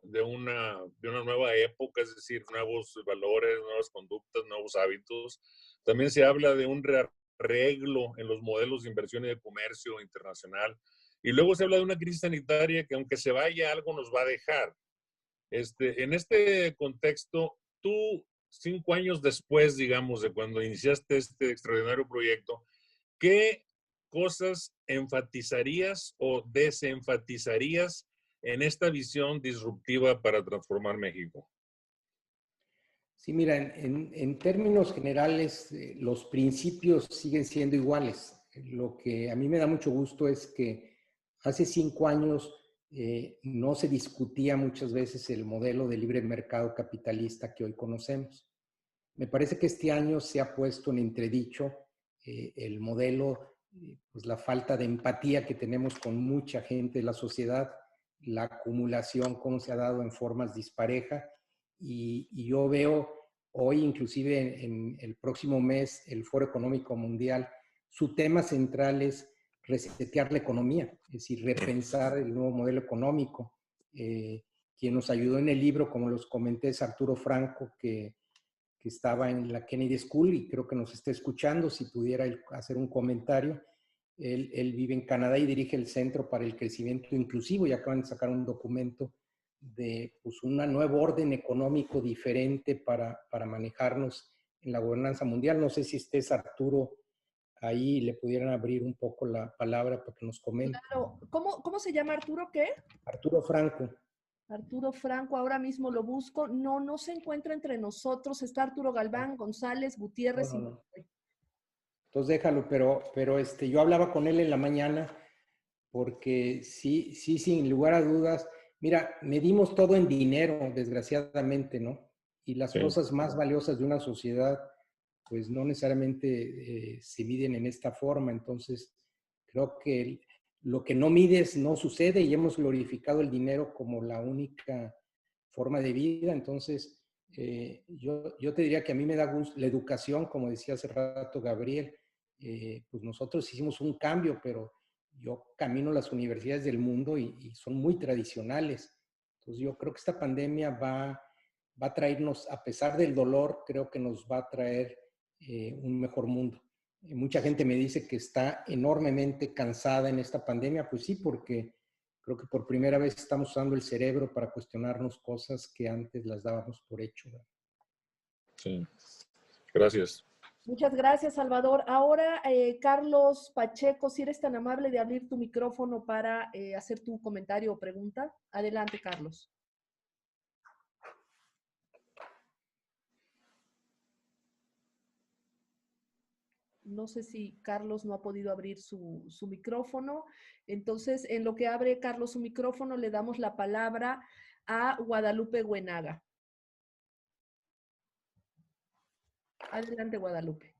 nueva época, es decir, nuevos valores, nuevas conductas, nuevos hábitos. También se habla de un rearreglo en los modelos de inversión y de comercio internacional. Y luego se habla de una crisis sanitaria que, aunque se vaya, algo nos va a dejar. En este contexto, tú, 5 años después, digamos, de cuando iniciaste este extraordinario proyecto, ¿qué cosas enfatizarías o desenfatizarías en esta visión disruptiva para transformar México? Sí, mira, en términos generales, los principios siguen siendo iguales. Lo que a mí me da mucho gusto es que hace 5 años no se discutía muchas veces el modelo de libre mercado capitalista que hoy conocemos. Me parece que este año se ha puesto en entredicho el modelo, pues la falta de empatía que tenemos con mucha gente de la sociedad, la acumulación, cómo se ha dado en formas disparejas. Y yo veo hoy, inclusive en el próximo mes, el Foro Económico Mundial, su tema central es resetear la economía, es decir, repensar el nuevo modelo económico. Quien nos ayudó en el libro, como los comenté, es Arturo Franco, que estaba en la Kennedy School y creo que nos está escuchando. Si pudiera hacer un comentario. Él vive en Canadá y dirige el Centro para el Crecimiento Inclusivo y acaban de sacar un documento de pues, un nuevo orden económico diferente para manejarnos en la gobernanza mundial. No sé si estés, Arturo, ahí le pudieran abrir un poco la palabra para que nos comente. Claro. ¿Cómo se llama Arturo qué? Arturo Franco. Arturo Franco, ahora mismo lo busco. No se encuentra entre nosotros. Está Arturo Galván, González, Gutiérrez. No. Entonces déjalo, pero yo hablaba con él en la mañana porque sí, sin lugar a dudas, mira, medimos todo en dinero, desgraciadamente, ¿no? Y las cosas más valiosas de una sociedad, pues no necesariamente se miden en esta forma. Entonces, creo que lo que no mides no sucede y hemos glorificado el dinero como la única forma de vida. Entonces, yo te diría que a mí me da gusto la educación, como decía hace rato Gabriel. Pues nosotros hicimos un cambio, pero yo camino a las universidades del mundo y son muy tradicionales. Entonces yo creo que esta pandemia va a traernos, a pesar del dolor, creo que nos va a traer un mejor mundo. Mucha gente me dice que está enormemente cansada en esta pandemia. Pues sí, porque creo que por primera vez estamos usando el cerebro para cuestionarnos cosas que antes las dábamos por hecho, ¿verdad? Sí, gracias. Muchas gracias, Salvador. Ahora, Carlos Pacheco, si eres tan amable de abrir tu micrófono para hacer tu comentario o pregunta. Adelante, Carlos. No sé si Carlos no ha podido abrir su micrófono. Entonces, en lo que abre Carlos su micrófono, le damos la palabra a Guadalupe Huenaga. Adelante, Guadalupe.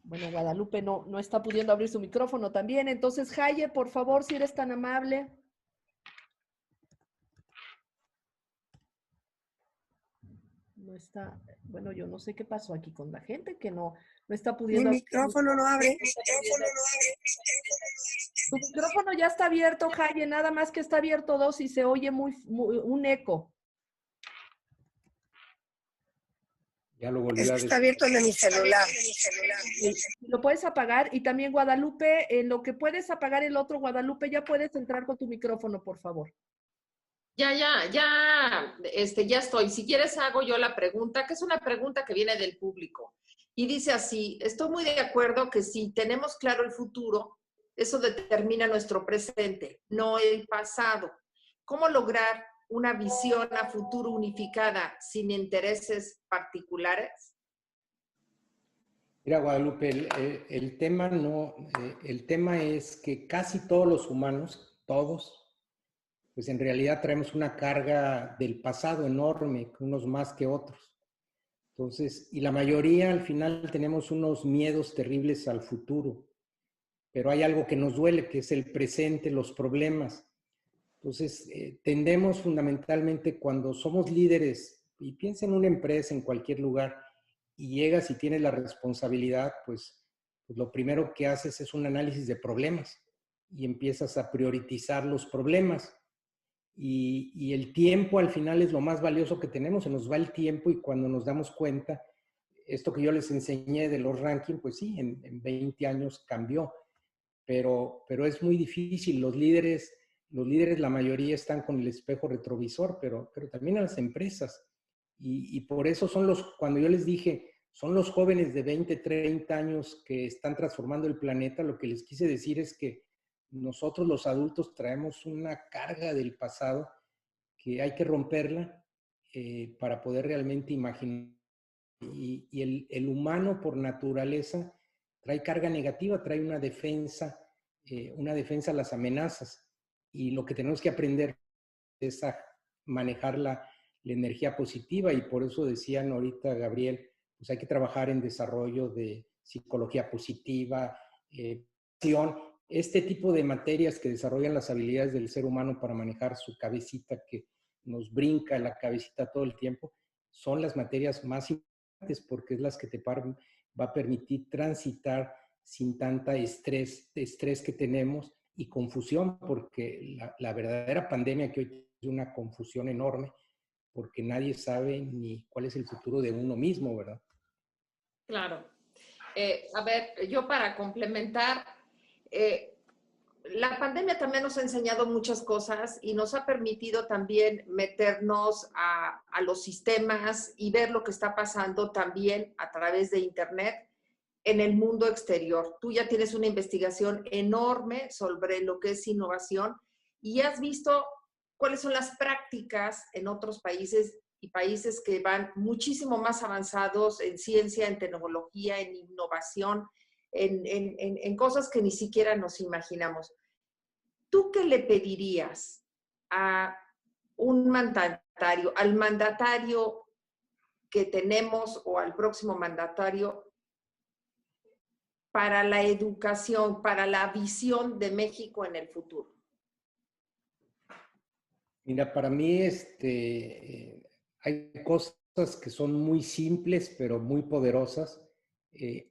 Bueno, Guadalupe no está pudiendo abrir su micrófono también. Entonces, Jaye, por favor, si eres tan amable. No está, bueno, yo no sé qué pasó aquí con la gente que no está pudiendo. Mi micrófono no abre. Tu micrófono ya está abierto, Jaye, nada más que está abierto 2 y se oye muy un eco. Ya lo volví a Está abierto en mi celular. Lo puedes apagar y también Guadalupe, en lo que puedes apagar el otro, Guadalupe, ya puedes entrar con tu micrófono, por favor. Ya estoy. Si quieres hago yo la pregunta, que es una pregunta que viene del público. Y dice así, estoy muy de acuerdo que si tenemos claro el futuro, eso determina nuestro presente, no el pasado. ¿Cómo lograr una visión a futuro unificada sin intereses particulares? Mira, Guadalupe, el tema es que casi todos los humanos, todos, pues en realidad traemos una carga del pasado enorme, unos más que otros. Entonces, y la mayoría al final tenemos unos miedos terribles al futuro, pero hay algo que nos duele, que es el presente, los problemas. Entonces, tendemos fundamentalmente cuando somos líderes y piensa en una empresa, en cualquier lugar, y llegas y tienes la responsabilidad, pues lo primero que haces es un análisis de problemas y empiezas a priorizar los problemas. Y el tiempo al final es lo más valioso que tenemos, se nos va el tiempo y cuando nos damos cuenta, esto que yo les enseñé de los rankings, pues sí, en 20 años cambió, pero es muy difícil. Los líderes, la mayoría están con el espejo retrovisor, pero también a las empresas. Y por eso cuando yo les dije, son los jóvenes de 20, 30 años que están transformando el planeta, lo que les quise decir es que nosotros los adultos traemos una carga del pasado que hay que romperla para poder realmente imaginar. Y el humano por naturaleza trae carga negativa, trae una defensa a las amenazas. Y lo que tenemos que aprender es a manejar la energía positiva, y por eso decían ahorita, Gabriel, pues hay que trabajar en desarrollo de psicología positiva, este tipo de materias que desarrollan las habilidades del ser humano para manejar su cabecita, que nos brinca la cabecita todo el tiempo, son las materias más importantes porque es las que te va a permitir transitar sin tanta estrés que tenemos y confusión, porque la verdadera pandemia que hoy es una confusión enorme, porque nadie sabe ni cuál es el futuro de uno mismo, ¿verdad? Claro. A ver, yo para complementar, la pandemia también nos ha enseñado muchas cosas y nos ha permitido también meternos a los sistemas y ver lo que está pasando también a través de Internet en el mundo exterior. Tú ya tienes una investigación enorme sobre lo que es innovación y has visto cuáles son las prácticas en otros países y países que van muchísimo más avanzados en ciencia, en tecnología, en innovación, en cosas que ni siquiera nos imaginamos. ¿Tú qué le pedirías a un mandatario, al mandatario que tenemos o al próximo mandatario para la educación, para la visión de México en el futuro? Mira, para mí hay cosas que son muy simples, pero muy poderosas.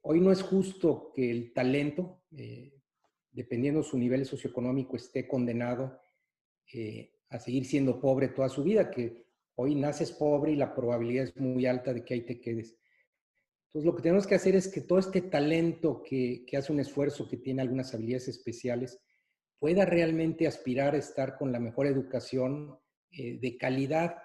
Hoy no es justo que el talento, dependiendo de su nivel socioeconómico, esté condenado a seguir siendo pobre toda su vida, que hoy naces pobre y la probabilidad es muy alta de que ahí te quedes. Entonces, lo que tenemos que hacer es que todo este talento que hace un esfuerzo, que tiene algunas habilidades especiales, pueda realmente aspirar a estar con la mejor educación de calidad.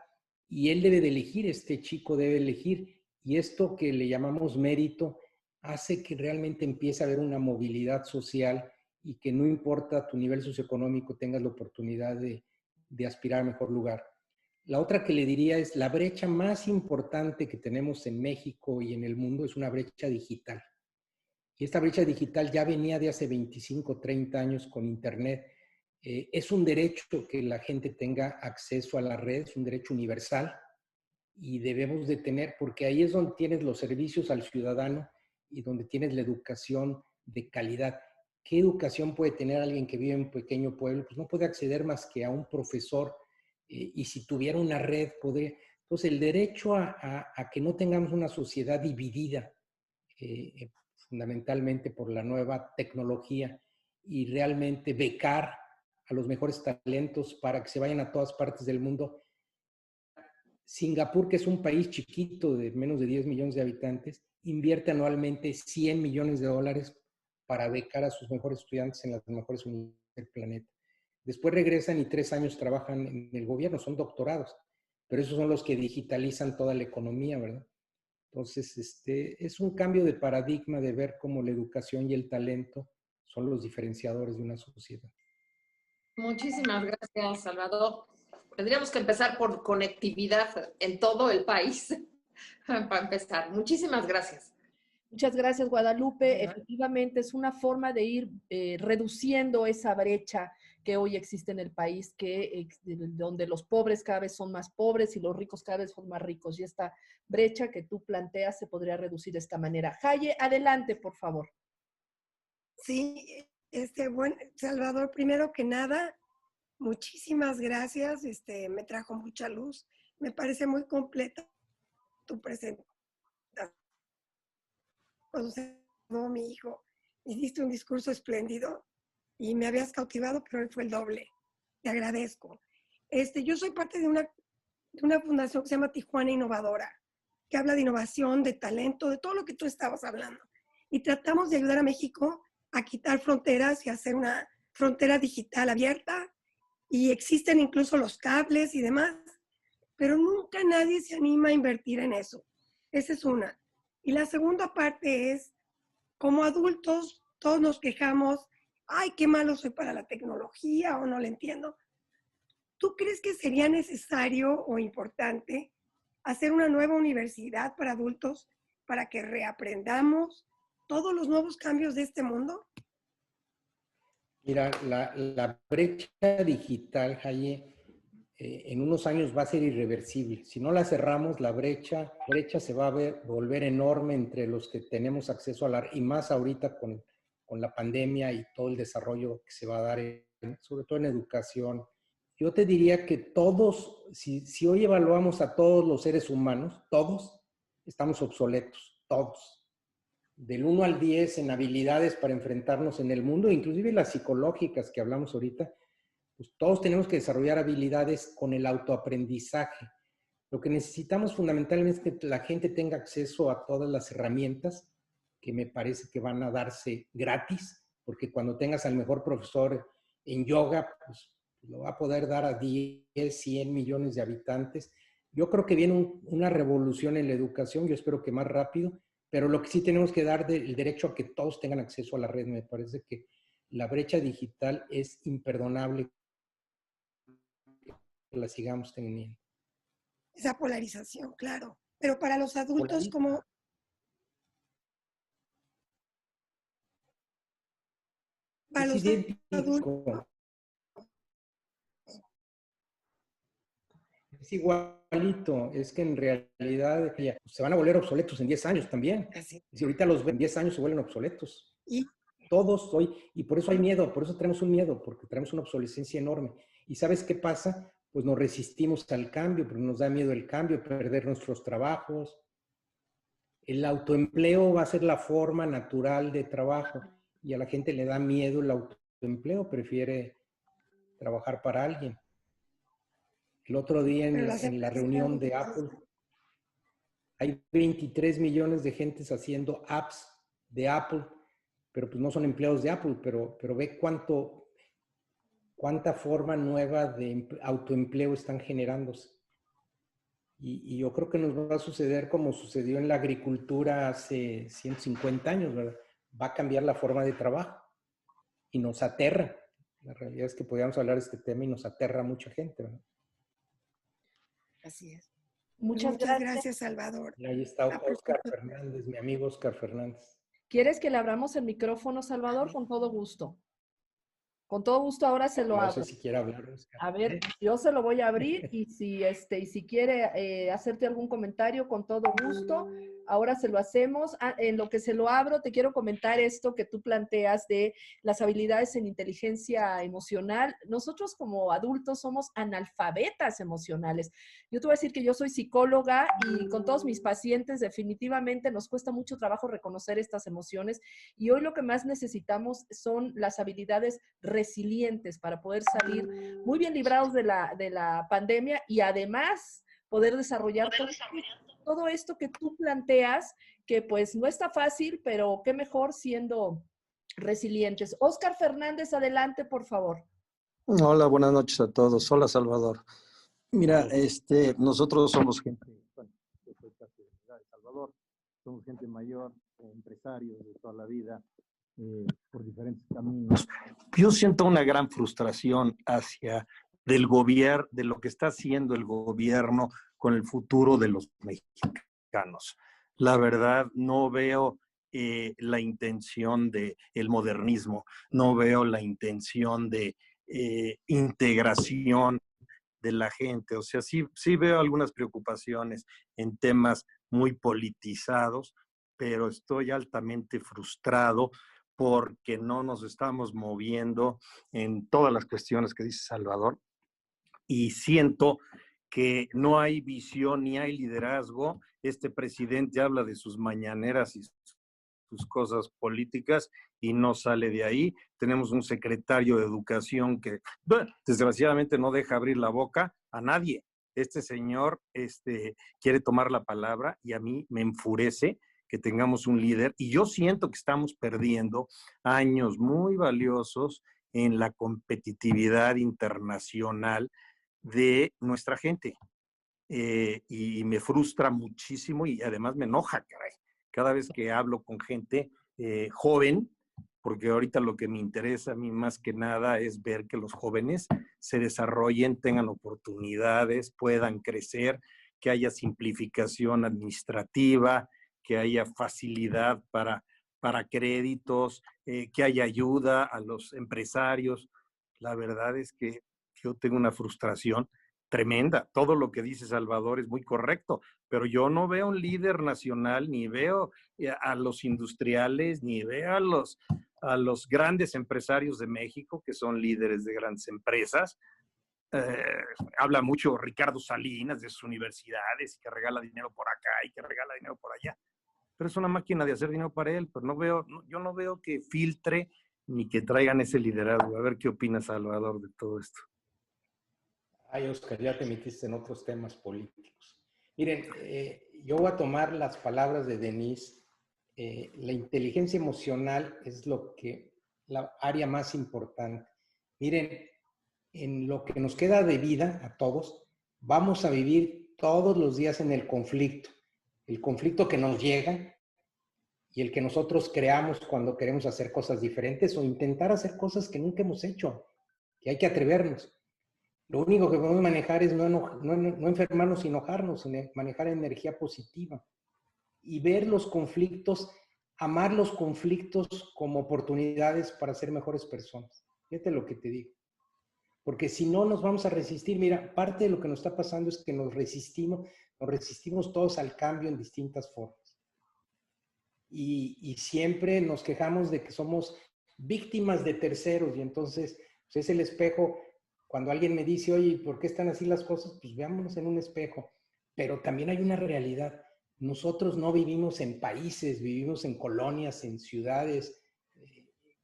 Y él debe de elegir, este chico debe elegir. Y esto que le llamamos mérito hace que realmente empiece a haber una movilidad social y que no importa tu nivel socioeconómico, tengas la oportunidad de aspirar a mejor lugar. La otra que le diría es, la brecha más importante que tenemos en México y en el mundo es una brecha digital. Y esta brecha digital ya venía de hace 25, 30 años con Internet. Es un derecho que la gente tenga acceso a la red, es un derecho universal y debemos de tener, porque ahí es donde tienes los servicios al ciudadano y donde tienes la educación de calidad. ¿Qué educación puede tener alguien que vive en un pequeño pueblo? Pues no puede acceder más que a un profesor y si tuviera una red, poder. Entonces, el derecho a que no tengamos una sociedad dividida, fundamentalmente por la nueva tecnología, y realmente becar a los mejores talentos para que se vayan a todas partes del mundo. Singapur, que es un país chiquito de menos de 10 millones de habitantes, invierte anualmente $100 millones para becar a sus mejores estudiantes en las mejores universidades del planeta. Después regresan y 3 años trabajan en el gobierno, son doctorados, pero esos son los que digitalizan toda la economía, ¿verdad? Entonces, es un cambio de paradigma de ver cómo la educación y el talento son los diferenciadores de una sociedad. Muchísimas gracias, Salvador. Tendríamos que empezar por conectividad en todo el país para empezar. Muchísimas gracias. Muchas gracias, Guadalupe. Efectivamente, es una forma de ir reduciendo esa brecha que hoy existe en el país, donde los pobres cada vez son más pobres y los ricos cada vez son más ricos. Y esta brecha que tú planteas se podría reducir de esta manera. Jaye, adelante, por favor. Sí, bueno, Salvador, primero que nada, muchísimas gracias. Me trajo mucha luz. Me parece muy completa tu presentación. Cuando se llamó mi hijo, hiciste un discurso espléndido y me habías cautivado, pero él fue el doble. Te agradezco. Yo soy parte de una fundación que se llama Tijuana Innovadora, que habla de innovación, de talento, de todo lo que tú estabas hablando. Y tratamos de ayudar a México a quitar fronteras y hacer una frontera digital abierta. Y existen incluso los cables y demás, pero nunca nadie se anima a invertir en eso. Esa es una. Y la segunda parte es, como adultos, todos nos quejamos, ay, qué malo soy para la tecnología o no la entiendo. ¿Tú crees que sería necesario o importante hacer una nueva universidad para adultos para que reaprendamos todos los nuevos cambios de este mundo? Mira, la brecha digital, Jaye, en unos años va a ser irreversible. Si no la cerramos, la brecha se va a volver enorme entre los que tenemos acceso a y más ahorita con la pandemia y todo el desarrollo que se va a dar, sobre todo en educación. Yo te diría que todos, si hoy evaluamos a todos los seres humanos, todos estamos obsoletos, todos. Del 1 al 10 en habilidades para enfrentarnos en el mundo, inclusive las psicológicas que hablamos ahorita, pues todos tenemos que desarrollar habilidades con el autoaprendizaje. Lo que necesitamos fundamentalmente es que la gente tenga acceso a todas las herramientas que me parece que van a darse gratis, porque cuando tengas al mejor profesor en yoga, pues lo va a poder dar a 10, 100 millones de habitantes. Yo creo que viene una revolución en la educación, yo espero que más rápido, pero lo que sí tenemos que dar el derecho a que todos tengan acceso a la red. Me parece que la brecha digital es imperdonable que la sigamos teniendo. Esa polarización, claro. Pero para los adultos, como... Para los adultos... Es igualito, es que en realidad se van a volver obsoletos en 10 años también. Así. Si ahorita los ven, 10 años se vuelven obsoletos. ¿Y? Todos hoy, y por eso hay miedo, por eso tenemos un miedo, porque tenemos una obsolescencia enorme. ¿Y sabes qué pasa? Pues nos resistimos al cambio, porque nos da miedo el cambio, perder nuestros trabajos. El autoempleo va a ser la forma natural de trabajo y a la gente le da miedo el autoempleo, prefiere trabajar para alguien. El otro día en la reunión de Apple, hay 23 millones de gentes haciendo apps de Apple, pero pues no son empleados de Apple, pero ve cuánta forma nueva de autoempleo están generándose. Y yo creo que nos va a suceder como sucedió en la agricultura hace 150 años, ¿verdad? Va a cambiar la forma de trabajo y nos aterra. La realidad es que podríamos hablar de este tema y nos aterra a mucha gente, ¿verdad? Así es. Muchas gracias, Salvador. Y ahí está Oscar Fernández, mi amigo Oscar Fernández. ¿Quieres que le abramos el micrófono, Salvador? Con todo gusto. Con todo gusto ahora se lo abro. No sé si quiere hablar, Oscar. A ver, yo se lo voy a abrir y si quiere hacerte algún comentario, con todo gusto. Ahora se lo hacemos. En lo que se lo abro, te quiero comentar esto que tú planteas de las habilidades en inteligencia emocional. Nosotros como adultos somos analfabetas emocionales. Yo te voy a decir que yo soy psicóloga y con todos mis pacientes definitivamente nos cuesta mucho trabajo reconocer estas emociones y hoy lo que más necesitamos son las habilidades resilientes para poder salir muy bien librados de la pandemia y además poder desarrollar todo esto que tú planteas, que pues no está fácil, pero qué mejor siendo resilientes. Oscar Fernández, adelante, por favor. Hola, buenas noches a todos. Hola, Salvador. Mira, nosotros somos gente, bueno, yo soy parte de la de Salvador, somos gente mayor, empresarios de toda la vida, por diferentes caminos. Yo siento una gran frustración hacia del gobierno, de lo que está haciendo el gobierno con el futuro de los mexicanos. La verdad, no veo la intención del modernismo, no veo la intención de integración de la gente. O sea, sí veo algunas preocupaciones en temas muy politizados, pero estoy altamente frustrado porque no nos estamos moviendo en todas las cuestiones que dice Salvador y siento que no hay visión ni hay liderazgo. Este presidente habla de sus mañaneras y sus cosas políticas y no sale de ahí. Tenemos un secretario de Educación que desgraciadamente no deja abrir la boca a nadie. Este señor quiere tomar la palabra y a mí me enfurece que tengamos un líder, y yo siento que estamos perdiendo años muy valiosos en la competitividad internacional de nuestra gente. Y me frustra muchísimo y además me enoja, caray. Cada vez que hablo con gente joven, porque ahorita lo que me interesa a mí más que nada es ver que los jóvenes se desarrollen, tengan oportunidades, puedan crecer, que haya simplificación administrativa, que haya facilidad para créditos, que haya ayuda a los empresarios. La verdad es que yo tengo una frustración tremenda. Todo lo que dice Salvador es muy correcto, pero yo no veo un líder nacional, ni veo a los industriales, ni veo a los grandes empresarios de México, que son líderes de grandes empresas. Habla mucho Ricardo Salinas de sus universidades, y que regala dinero por acá y que regala dinero por allá. Pero es una máquina de hacer dinero para él, pero yo no veo que filtre ni que traigan ese liderazgo. A ver qué opina Salvador de todo esto. Ay, Oscar, ya te metiste en otros temas políticos. Miren, yo voy a tomar las palabras de Denise. La inteligencia emocional es la área más importante. Miren, en lo que nos queda de vida a todos, vamos a vivir todos los días en el conflicto. El conflicto que nos llega y el que nosotros creamos cuando queremos hacer cosas diferentes o intentar hacer cosas que nunca hemos hecho, que hay que atrevernos. Lo único que podemos manejar es no enfermarnos y enojarnos, sino manejar energía positiva y ver los conflictos, amar los conflictos como oportunidades para ser mejores personas. Fíjate lo que te digo. Porque si no, nos vamos a resistir. Mira, parte de lo que nos está pasando es que nos resistimos todos al cambio en distintas formas. Y siempre nos quejamos de que somos víctimas de terceros, y entonces pues es el espejo. Cuando alguien me dice, oye, ¿por qué están así las cosas? Pues veámonos en un espejo. Pero también hay una realidad. Nosotros no vivimos en países, vivimos en colonias, en ciudades.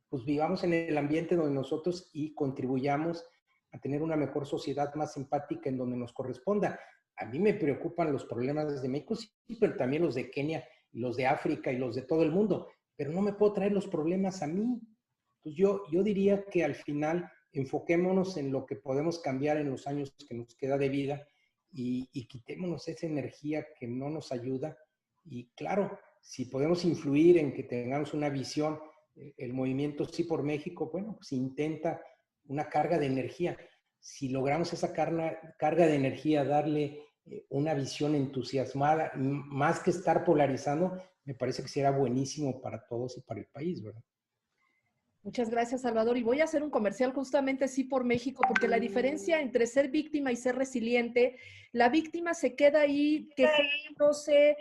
Pues vivamos en el ambiente donde nosotros y contribuyamos a tener una mejor sociedad más empática en donde nos corresponda. A mí me preocupan los problemas de México, sí, pero también los de Kenia, los de África y los de todo el mundo. Pero no me puedo traer los problemas a mí. Entonces yo diría que al final enfoquémonos en lo que podemos cambiar en los años que nos queda de vida y quitémonos esa energía que no nos ayuda. Y claro, si podemos influir en que tengamos una visión, el movimiento Sí por México, bueno, pues intenta una carga de energía. Si logramos esa carga de energía, darle una visión entusiasmada, más que estar polarizando, me parece que será buenísimo para todos y para el país, ¿verdad? Muchas gracias, Salvador. Y voy a hacer un comercial justamente Sí por México, porque la diferencia entre ser víctima y ser resiliente, la víctima se queda ahí quejándose,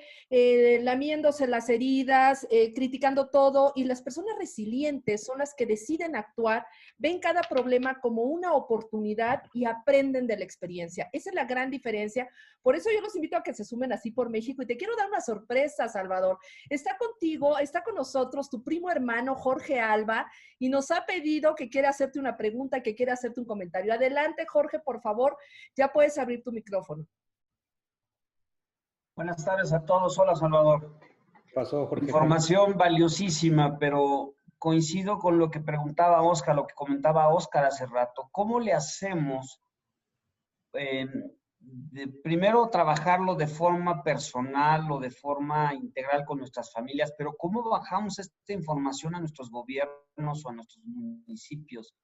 lamiéndose las heridas, criticando todo, y las personas resilientes son las que deciden actuar, ven cada problema como una oportunidad y aprenden de la experiencia. Esa es la gran diferencia. Por eso yo los invito a que se sumen a Sí por México. Y te quiero dar una sorpresa, Salvador. Está contigo, está con nosotros tu primo hermano Jorge Alba, y nos ha pedido que quiere hacerte una pregunta, que quiere hacerte un comentario. Adelante, Jorge, por favor, ya puedes abrir tu micrófono. Buenas tardes a todos. Hola, Salvador. ¿Qué pasó, Jorge? Información valiosísima, pero coincido con lo que preguntaba Oscar, lo que comentaba Oscar hace rato. ¿Cómo le hacemos, primero, trabajarlo de forma personal o de forma integral con nuestras familias, pero cómo bajamos esta información a nuestros gobiernos o a nuestros municipios?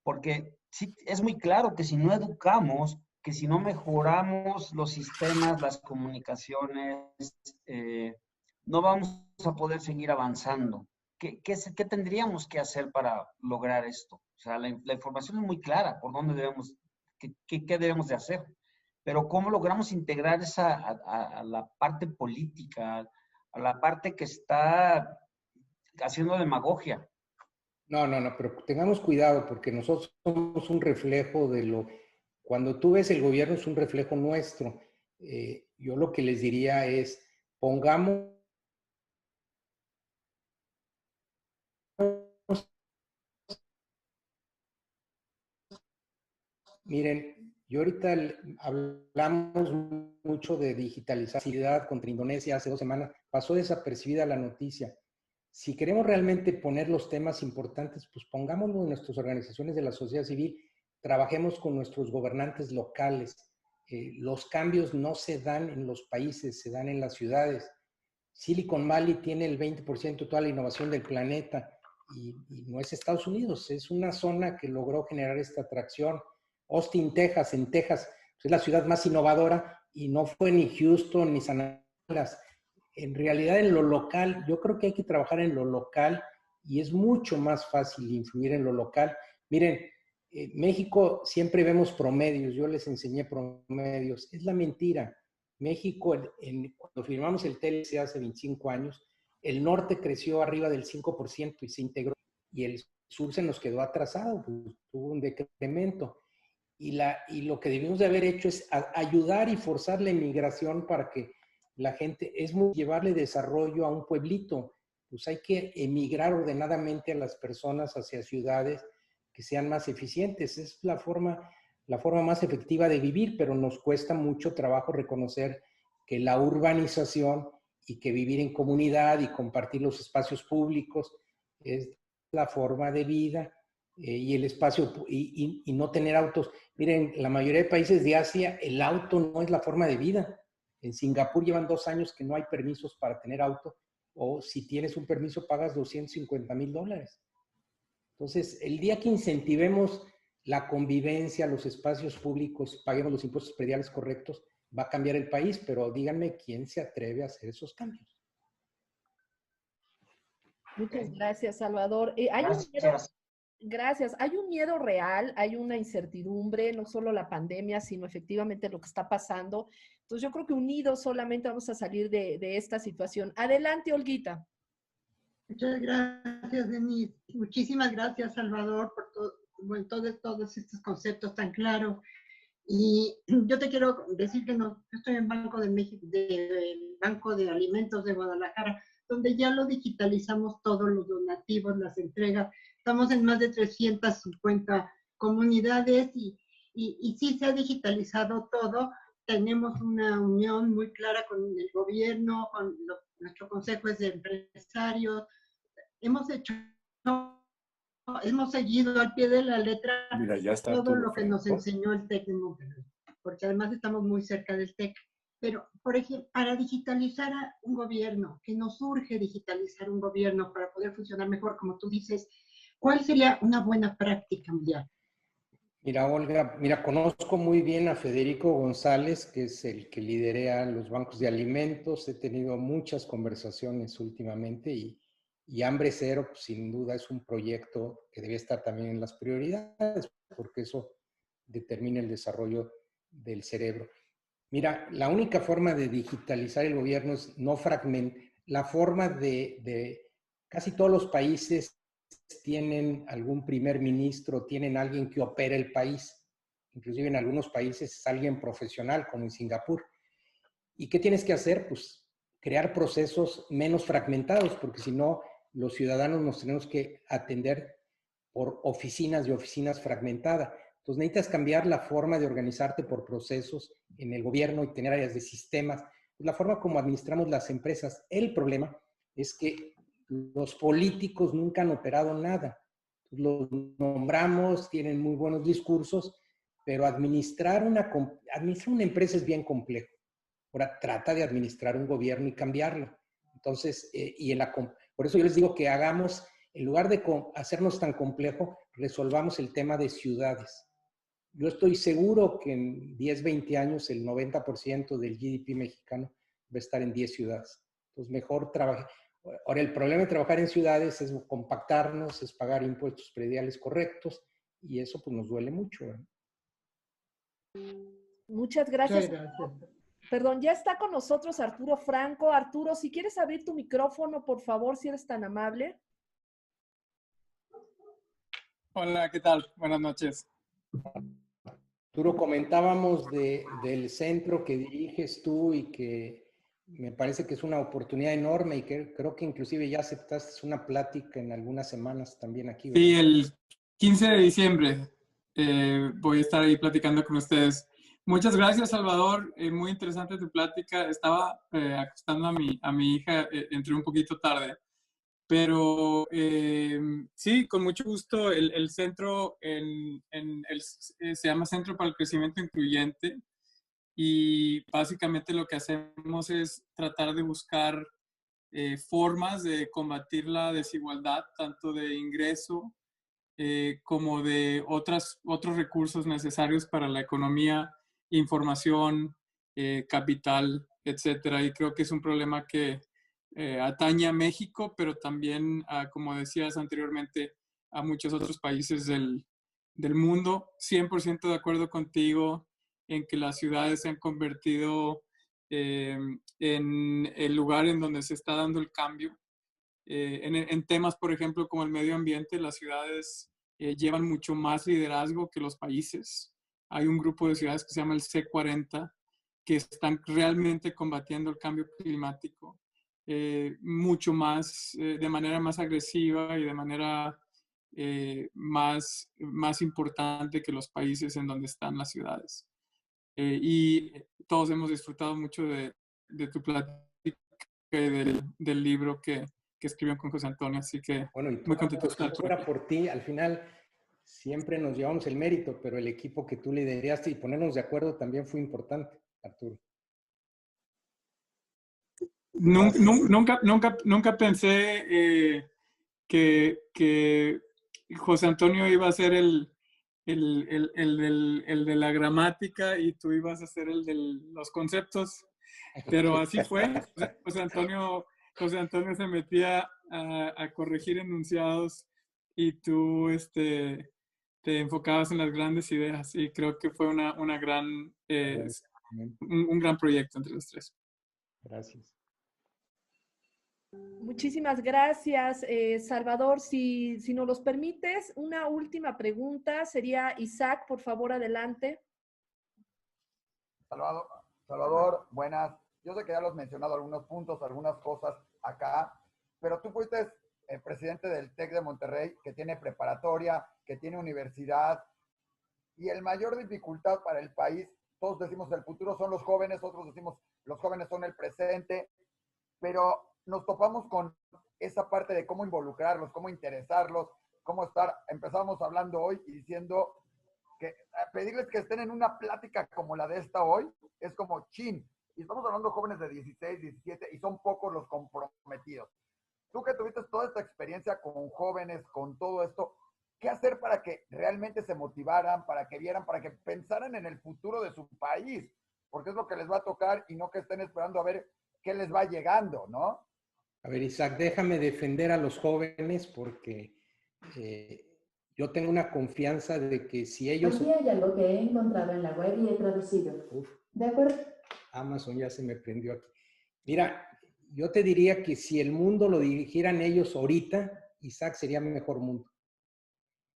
Porque sí, es muy claro que si no educamos, que si no mejoramos los sistemas, las comunicaciones, no vamos a poder seguir avanzando. ¿Qué tendríamos que hacer para lograr esto? O sea, la información es muy clara por dónde debemos, qué debemos de hacer. Pero ¿cómo logramos integrar esa a la parte política, a la parte que está haciendo demagogia? No, pero tengamos cuidado porque nosotros somos un reflejo de Cuando tú ves el gobierno es un reflejo nuestro. Yo lo que les diría es, pongamos miren, yo ahorita hablamos mucho de digitalización contra Indonesia hace 2 semanas, pasó desapercibida la noticia. Si queremos realmente poner los temas importantes, pues pongámoslo en nuestras organizaciones de la sociedad civil, trabajemos con nuestros gobernantes locales. Los cambios no se dan en los países, se dan en las ciudades. Silicon Valley tiene el 20% de toda la innovación del planeta y no es Estados Unidos, es una zona que logró generar esta atracción. Austin, Texas, en Texas, es la ciudad más innovadora y no fue ni Houston ni San Andreas. En realidad, en lo local, yo creo que hay que trabajar en lo local y es mucho más fácil influir en lo local. Miren, México siempre vemos promedios, yo les enseñé promedios, es la mentira. México, cuando firmamos el TLC hace 25 años, el norte creció arriba del 5% y se integró, y el sur se nos quedó atrasado, pues, tuvo un decremento. Y lo que debimos de haber hecho es ayudar y forzar la inmigración para que la gente, llevarle desarrollo a un pueblito. Pues hay que emigrar ordenadamente a las personas hacia ciudades que sean más eficientes. Es la forma más efectiva de vivir, pero nos cuesta mucho trabajo reconocer que la urbanización y que vivir en comunidad y compartir los espacios públicos es la forma de vida. Y el espacio y no tener autos. Miren, la mayoría de países de Asia, el auto no es la forma de vida. En Singapur llevan 2 años que no hay permisos para tener auto, o si tienes un permiso pagas $250,000. Entonces, el día que incentivemos la convivencia, los espacios públicos, paguemos los impuestos prediales correctos, va a cambiar el país, pero díganme quién se atreve a hacer esos cambios. Muchas gracias, Salvador. Gracias. Hay un miedo real, hay una incertidumbre, no solo la pandemia, sino efectivamente lo que está pasando. Entonces yo creo que unidos solamente vamos a salir de esta situación. Adelante, Olguita. Muchas gracias, Denise. Muchísimas gracias, Salvador, por todos estos conceptos tan claros. Y yo te quiero decir que yo estoy en Banco de México, del Banco de Alimentos de Guadalajara, donde ya lo digitalizamos todos los donativos, las entregas. Estamos en más de 350 comunidades y sí se ha digitalizado todo. Tenemos una unión muy clara con el gobierno, con nuestro consejo de empresarios. Hemos seguido al pie de la letra todo lo que nos enseñó el TEC de Monterrey, porque además estamos muy cerca del TEC. Pero, por ejemplo, para digitalizar a un gobierno, que nos urge digitalizar un gobierno para poder funcionar mejor, como tú dices, ¿cuál sería una buena práctica mundial? Mira, Olga, conozco muy bien a Federico González, que es el que lidera los bancos de alimentos. He tenido muchas conversaciones últimamente y Hambre Cero, pues, sin duda, es un proyecto que debe estar también en las prioridades, porque eso determina el desarrollo del cerebro. Mira, la única forma de digitalizar el gobierno es no fragmentar. La forma de casi todos los países tienen algún primer ministro, tienen alguien que opera el país. Inclusive en algunos países es alguien profesional, como en Singapur. ¿Y qué tienes que hacer? Pues crear procesos menos fragmentados, porque si no, los ciudadanos nos tenemos que atender por oficinas y oficinas fragmentadas. Entonces necesitas cambiar la forma de organizarte por procesos en el gobierno y tener áreas de sistemas. La forma como administramos las empresas. El problema es que los políticos nunca han operado nada. Los nombramos, tienen muy buenos discursos, pero administrar una empresa es bien complejo. Ahora trata de administrar un gobierno y cambiarlo. Entonces, por eso yo les digo que hagamos, en lugar de hacernos tan complejo, resolvamos el tema de ciudades. Yo estoy seguro que en 10, 20 años el 90% del GDP mexicano va a estar en 10 ciudades. Entonces, mejor trabajar. Ahora, el problema de trabajar en ciudades es compactarnos, es pagar impuestos prediales correctos, y eso pues nos duele mucho, ¿eh? Muchas gracias. Perdón, ya está con nosotros Arturo Franco. Arturo, si quieres abrir tu micrófono, por favor, si eres tan amable. Hola, ¿qué tal? Buenas noches. Arturo, comentábamos del centro que diriges tú y que me parece que es una oportunidad enorme y que creo que inclusive ya aceptaste una plática en algunas semanas también aquí, ¿verdad? Sí, el 15 de diciembre voy a estar ahí platicando con ustedes. Muchas gracias, Salvador. Muy interesante tu plática. Estaba acostando a mi hija, entré un poquito tarde. Pero sí, con mucho gusto. El centro se llama Centro para el Crecimiento Incluyente y básicamente lo que hacemos es tratar de buscar formas de combatir la desigualdad, tanto de ingreso como de otros recursos necesarios para la economía, información, capital, etcétera. Y creo que es un problema que atañe a México, pero también, como decías anteriormente, a muchos otros países del mundo. 100% de acuerdo contigo en que las ciudades se han convertido en el lugar en donde se está dando el cambio. En temas, por ejemplo, como el medio ambiente, las ciudades llevan mucho más liderazgo que los países. Hay un grupo de ciudades que se llama el C40, que están realmente combatiendo el cambio climático mucho más, de manera más agresiva y de manera más importante que los países en donde están las ciudades. Y todos hemos disfrutado mucho de tu plática y del libro que escribió con José Antonio, así que bueno, y muy contento de estar fuera por ti, al final siempre nos llevamos el mérito, pero el equipo que tú lideraste y ponernos de acuerdo también fue importante, Arturo. Nunca pensé que José Antonio iba a ser el de la gramática y tú ibas a ser el de los conceptos, pero así fue. José Antonio se metía a corregir enunciados y tú te enfocabas en las grandes ideas y creo que fue una gran, un gran proyecto entre los tres. Gracias. Muchísimas gracias, Salvador. Si nos los permites, una última pregunta sería Isaac, por favor, adelante. Salvador, buenas. Yo sé que ya lo has mencionado algunos puntos, algunas cosas acá, pero tú fuiste presidente del TEC de Monterrey, que tiene preparatoria, que tiene universidad, y el mayor dificultad para el país, todos decimos el futuro son los jóvenes, otros decimos los jóvenes son el presente, pero nos topamos con esa parte de cómo involucrarlos, cómo interesarlos, cómo estar. Empezamos hablando hoy y diciendo que pedirles que estén en una plática como la de esta hoy es como chin. Y estamos hablando de jóvenes de 16, 17 y son pocos los comprometidos. Tú que tuviste toda esta experiencia con jóvenes, con todo esto, ¿qué hacer para que realmente se motivaran, para que vieran, para que pensaran en el futuro de su país? Porque es lo que les va a tocar y no que estén esperando a ver qué les va llegando, ¿no? A ver, Isaac, déjame defender a los jóvenes porque yo tengo una confianza de que si ellos... Aquí hay algo que he encontrado en la web y he traducido. ¿De acuerdo? Amazon ya se me prendió aquí. Mira, yo te diría que si el mundo lo dirigieran ellos ahorita, Isaac, sería mejor mundo.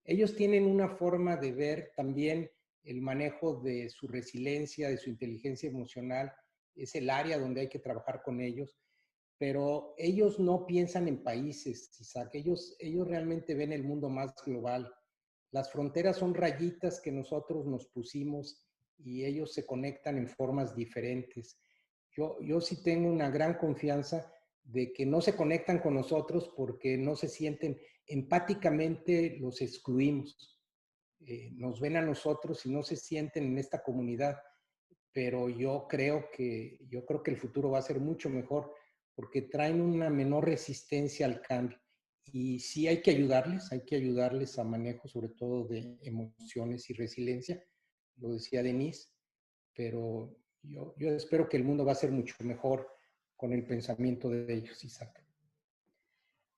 Ellos tienen una forma de ver también el manejo de su resiliencia, de su inteligencia emocional. Es el área donde hay que trabajar con ellos. Pero ellos no piensan en países, Isaac. Ellos realmente ven el mundo más global. Las fronteras son rayitas que nosotros nos pusimos y ellos se conectan en formas diferentes. Yo sí tengo una gran confianza de que no se conectan con nosotros porque no se sienten empáticamente, los excluimos. Nos ven a nosotros y no se sienten en esta comunidad. Pero yo creo que el futuro va a ser mucho mejor porque traen una menor resistencia al cambio. Y sí hay que ayudarles a manejo sobre todo de emociones y resiliencia, lo decía Denise, pero yo espero que el mundo va a ser mucho mejor con el pensamiento de ellos, Isaac.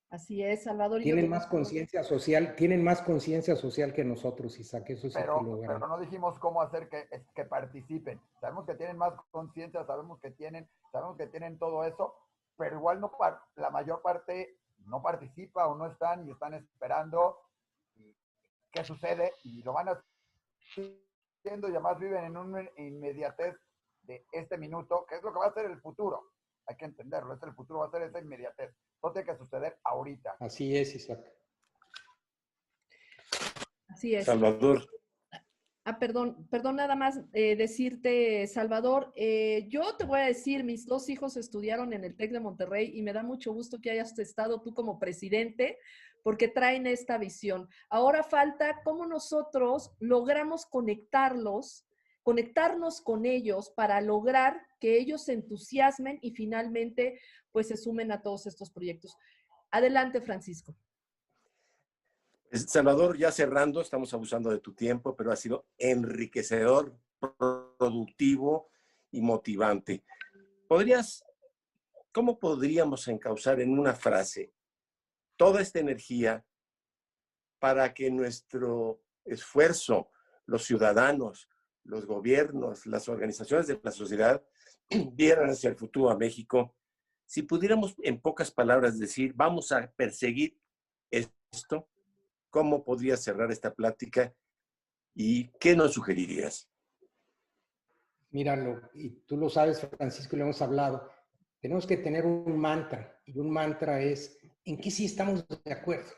Así es, Salvador. Tienen más conciencia social que nosotros, Isaac, eso sí pero, te lo pero no dijimos cómo hacer que participen. Sabemos que tienen más conciencia, sabemos que tienen todo eso, pero igual no, la mayor parte no participa o no están y están esperando qué sucede y lo van a y además viven en una inmediatez de este minuto, que es lo que va a ser el futuro. Hay que entenderlo, el futuro va a ser esa inmediatez. Todo tiene que suceder ahorita. Así es, Isaac. Así es. Salvador. Perdón nada más decirte, Salvador, yo te voy a decir, mis 2 hijos estudiaron en el TEC de Monterrey y me da mucho gusto que hayas estado tú como presidente porque traen esta visión. Ahora falta cómo nosotros logramos conectarnos con ellos para lograr que ellos se entusiasmen y finalmente pues se sumen a todos estos proyectos. Adelante, Francisco. Salvador, ya cerrando, estamos abusando de tu tiempo, pero ha sido enriquecedor, productivo y motivante. ¿Cómo podríamos encauzar en una frase toda esta energía para que nuestro esfuerzo, los ciudadanos, los gobiernos, las organizaciones de la sociedad vieran hacia el futuro a México? Si pudiéramos en pocas palabras decir, vamos a perseguir esto, ¿cómo podría cerrar esta plática y qué nos sugerirías? Míralo, y tú lo sabes, Francisco, y lo hemos hablado. Tenemos que tener un mantra, y un mantra es, ¿en qué sí estamos de acuerdo?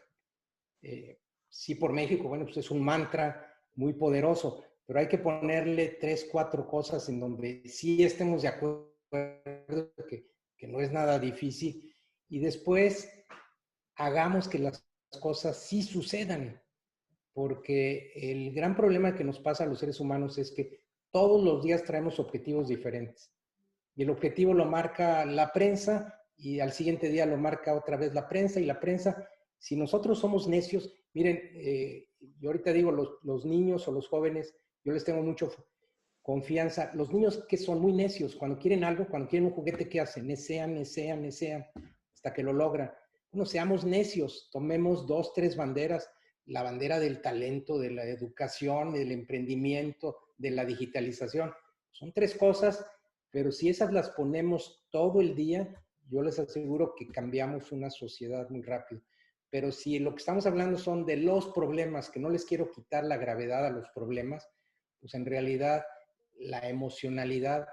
Sí por México, bueno, pues es un mantra muy poderoso, pero hay que ponerle 3, 4 cosas en donde sí estemos de acuerdo, que no es nada difícil, y después hagamos que las cosas sí sucedan, porque el gran problema que nos pasa a los seres humanos es que todos los días traemos objetivos diferentes y el objetivo lo marca la prensa y al siguiente día lo marca otra vez la prensa y la prensa. Si nosotros somos necios, miren, yo ahorita digo los niños o los jóvenes, yo les tengo mucho confianza. Los niños que son muy necios, cuando quieren algo, cuando quieren un juguete, ¿qué hacen? Necean hasta que lo logran. No seamos necios, tomemos 2, 3 banderas, la bandera del talento, de la educación, del emprendimiento, de la digitalización. Son 3 cosas, pero si esas las ponemos todo el día, yo les aseguro que cambiamos una sociedad muy rápido. Pero si lo que estamos hablando son de los problemas, que no les quiero quitar la gravedad a los problemas, pues en realidad la emocionalidad,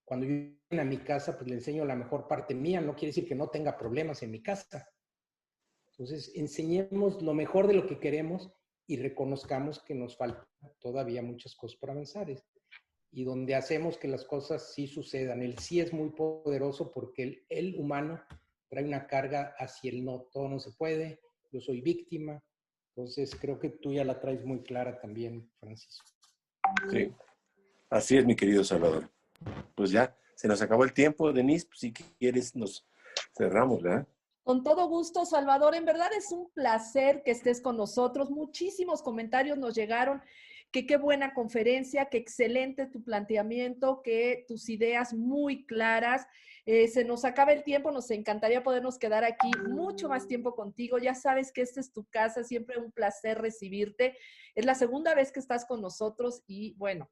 cuando yo viene a mi casa, pues le enseño la mejor parte mía. No quiere decir que no tenga problemas en mi casa. Entonces, enseñemos lo mejor de lo que queremos y reconozcamos que nos faltan todavía muchas cosas por avanzar. Y donde hacemos que las cosas sí sucedan. El sí es muy poderoso porque el humano trae una carga hacia el no. Todo no se puede. Yo soy víctima. Entonces, creo que tú ya la traes muy clara también, Francisco. Sí, así es, mi querido Salvador. Pues ya, se nos acabó el tiempo, Denise, pues, si quieres nos cerramos, ¿verdad? Con todo gusto, Salvador. En verdad es un placer que estés con nosotros. Muchísimos comentarios nos llegaron, que qué buena conferencia, que excelente tu planteamiento, que tus ideas muy claras. Se nos acaba el tiempo, nos encantaría podernos quedar aquí mucho más tiempo contigo. Ya sabes que esta es tu casa, siempre un placer recibirte. Es la segunda vez que estás con nosotros y bueno,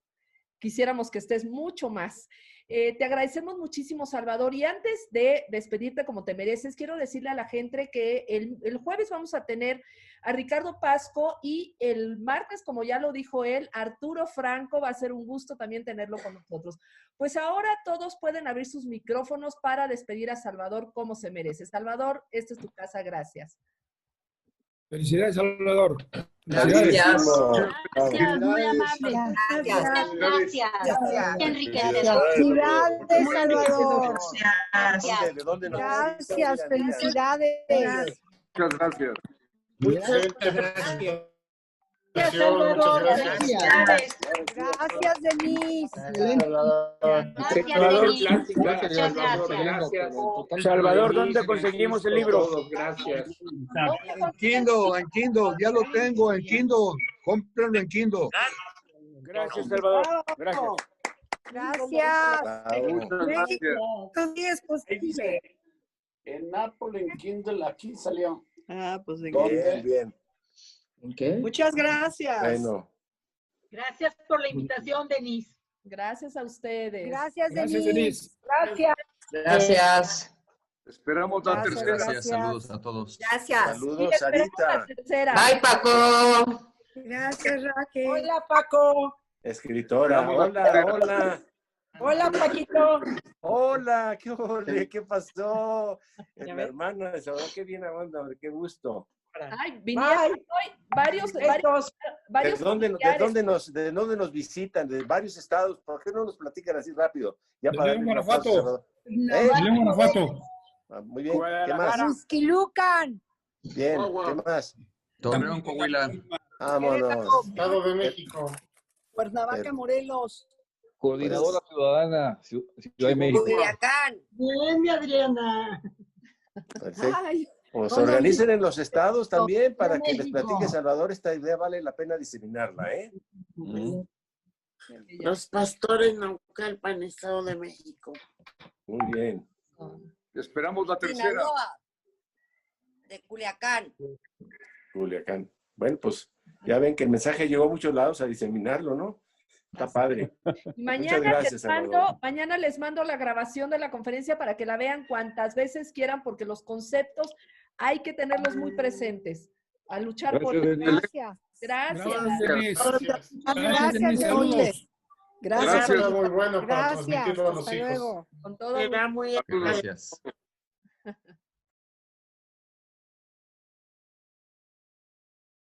quisiéramos que estés mucho más. Te agradecemos muchísimo, Salvador. Y antes de despedirte como te mereces, quiero decirle a la gente que el jueves vamos a tener a Ricardo Pasco y el martes, como ya lo dijo él, Arturo Franco. Va a ser un gusto también tenerlo con nosotros. Pues ahora todos pueden abrir sus micrófonos para despedir a Salvador como se merece. Salvador, esta es tu casa. Gracias. Felicidades, Salvador. Gracias. Gracias, muy amable. Gracias. Qué enriquecedor. Felicidades, Salvador. Gracias. ¿De dónde nos Gracias, felicidades. Muchas gracias. Muchas gracias. Gracias, Salvador. Gracias. Gracias, Denise. Muchas gracias. Salvador, ¿dónde conseguimos el libro? Gracias. En Kindle, ya lo tengo en Kindle. Cómprenlo en Kindle. Gracias, Salvador. Gracias. Gracias. Muchas gracias. Sí, es posible. En Apple, en Kindle, aquí salió. Pues Bien, bien. ¿Qué? Muchas gracias. Bueno. Gracias por la invitación, Denise. Gracias a ustedes. Gracias, Gracias, Denise. Denise. Gracias. Gracias. Esperamos la tercera. Gracias, saludos a todos. Gracias. Saludos, Sarita. Bye, Paco. Gracias, Raquel. Hola, Paco. Escritora, hola. Hola, Paquito. Hola, ¿qué pasó? La hermana de Salvador, qué bien onda, qué gusto. Ay, vinieron hoy varios ¿De dónde nos visitan? De varios estados. ¿Por qué no nos platican así rápido? Ya para León, Guanajuato. León, Guanajuato. Muy bien. ¿Qué más? Uzquilucan. Bien, ¿qué más? Torreón, Coahuila. Vámonos. Estado de México. Cuernavaca, Morelos. Coordinadora Ciudadana, Ciudad de México. Culiacán. Bien, mi Adriana. Perfecto. Ay, Pues organicen en los estados también para que les México. platique Salvador. Esta idea vale la pena diseminarla, ¿eh? Los Pastores, Naucalpan, Estado de México. Muy bien. Esperamos la tercera. Sinaloa. De Culiacán. Culiacán. Bueno, pues ya ven que el mensaje llegó a muchos lados a diseminarlo, ¿no? Está padre. Mañana, Muchas gracias, Salvador. mañana les mando la grabación de la conferencia para que la vean cuantas veces quieran, porque los conceptos hay que tenerlos muy presentes. A luchar por ellos. gracias. Gracias. Gracias, Denise. Gracias. Muy bueno para Gracias. transmitirlo a los Hasta hijos. luego. Con todo Será muy Gracias.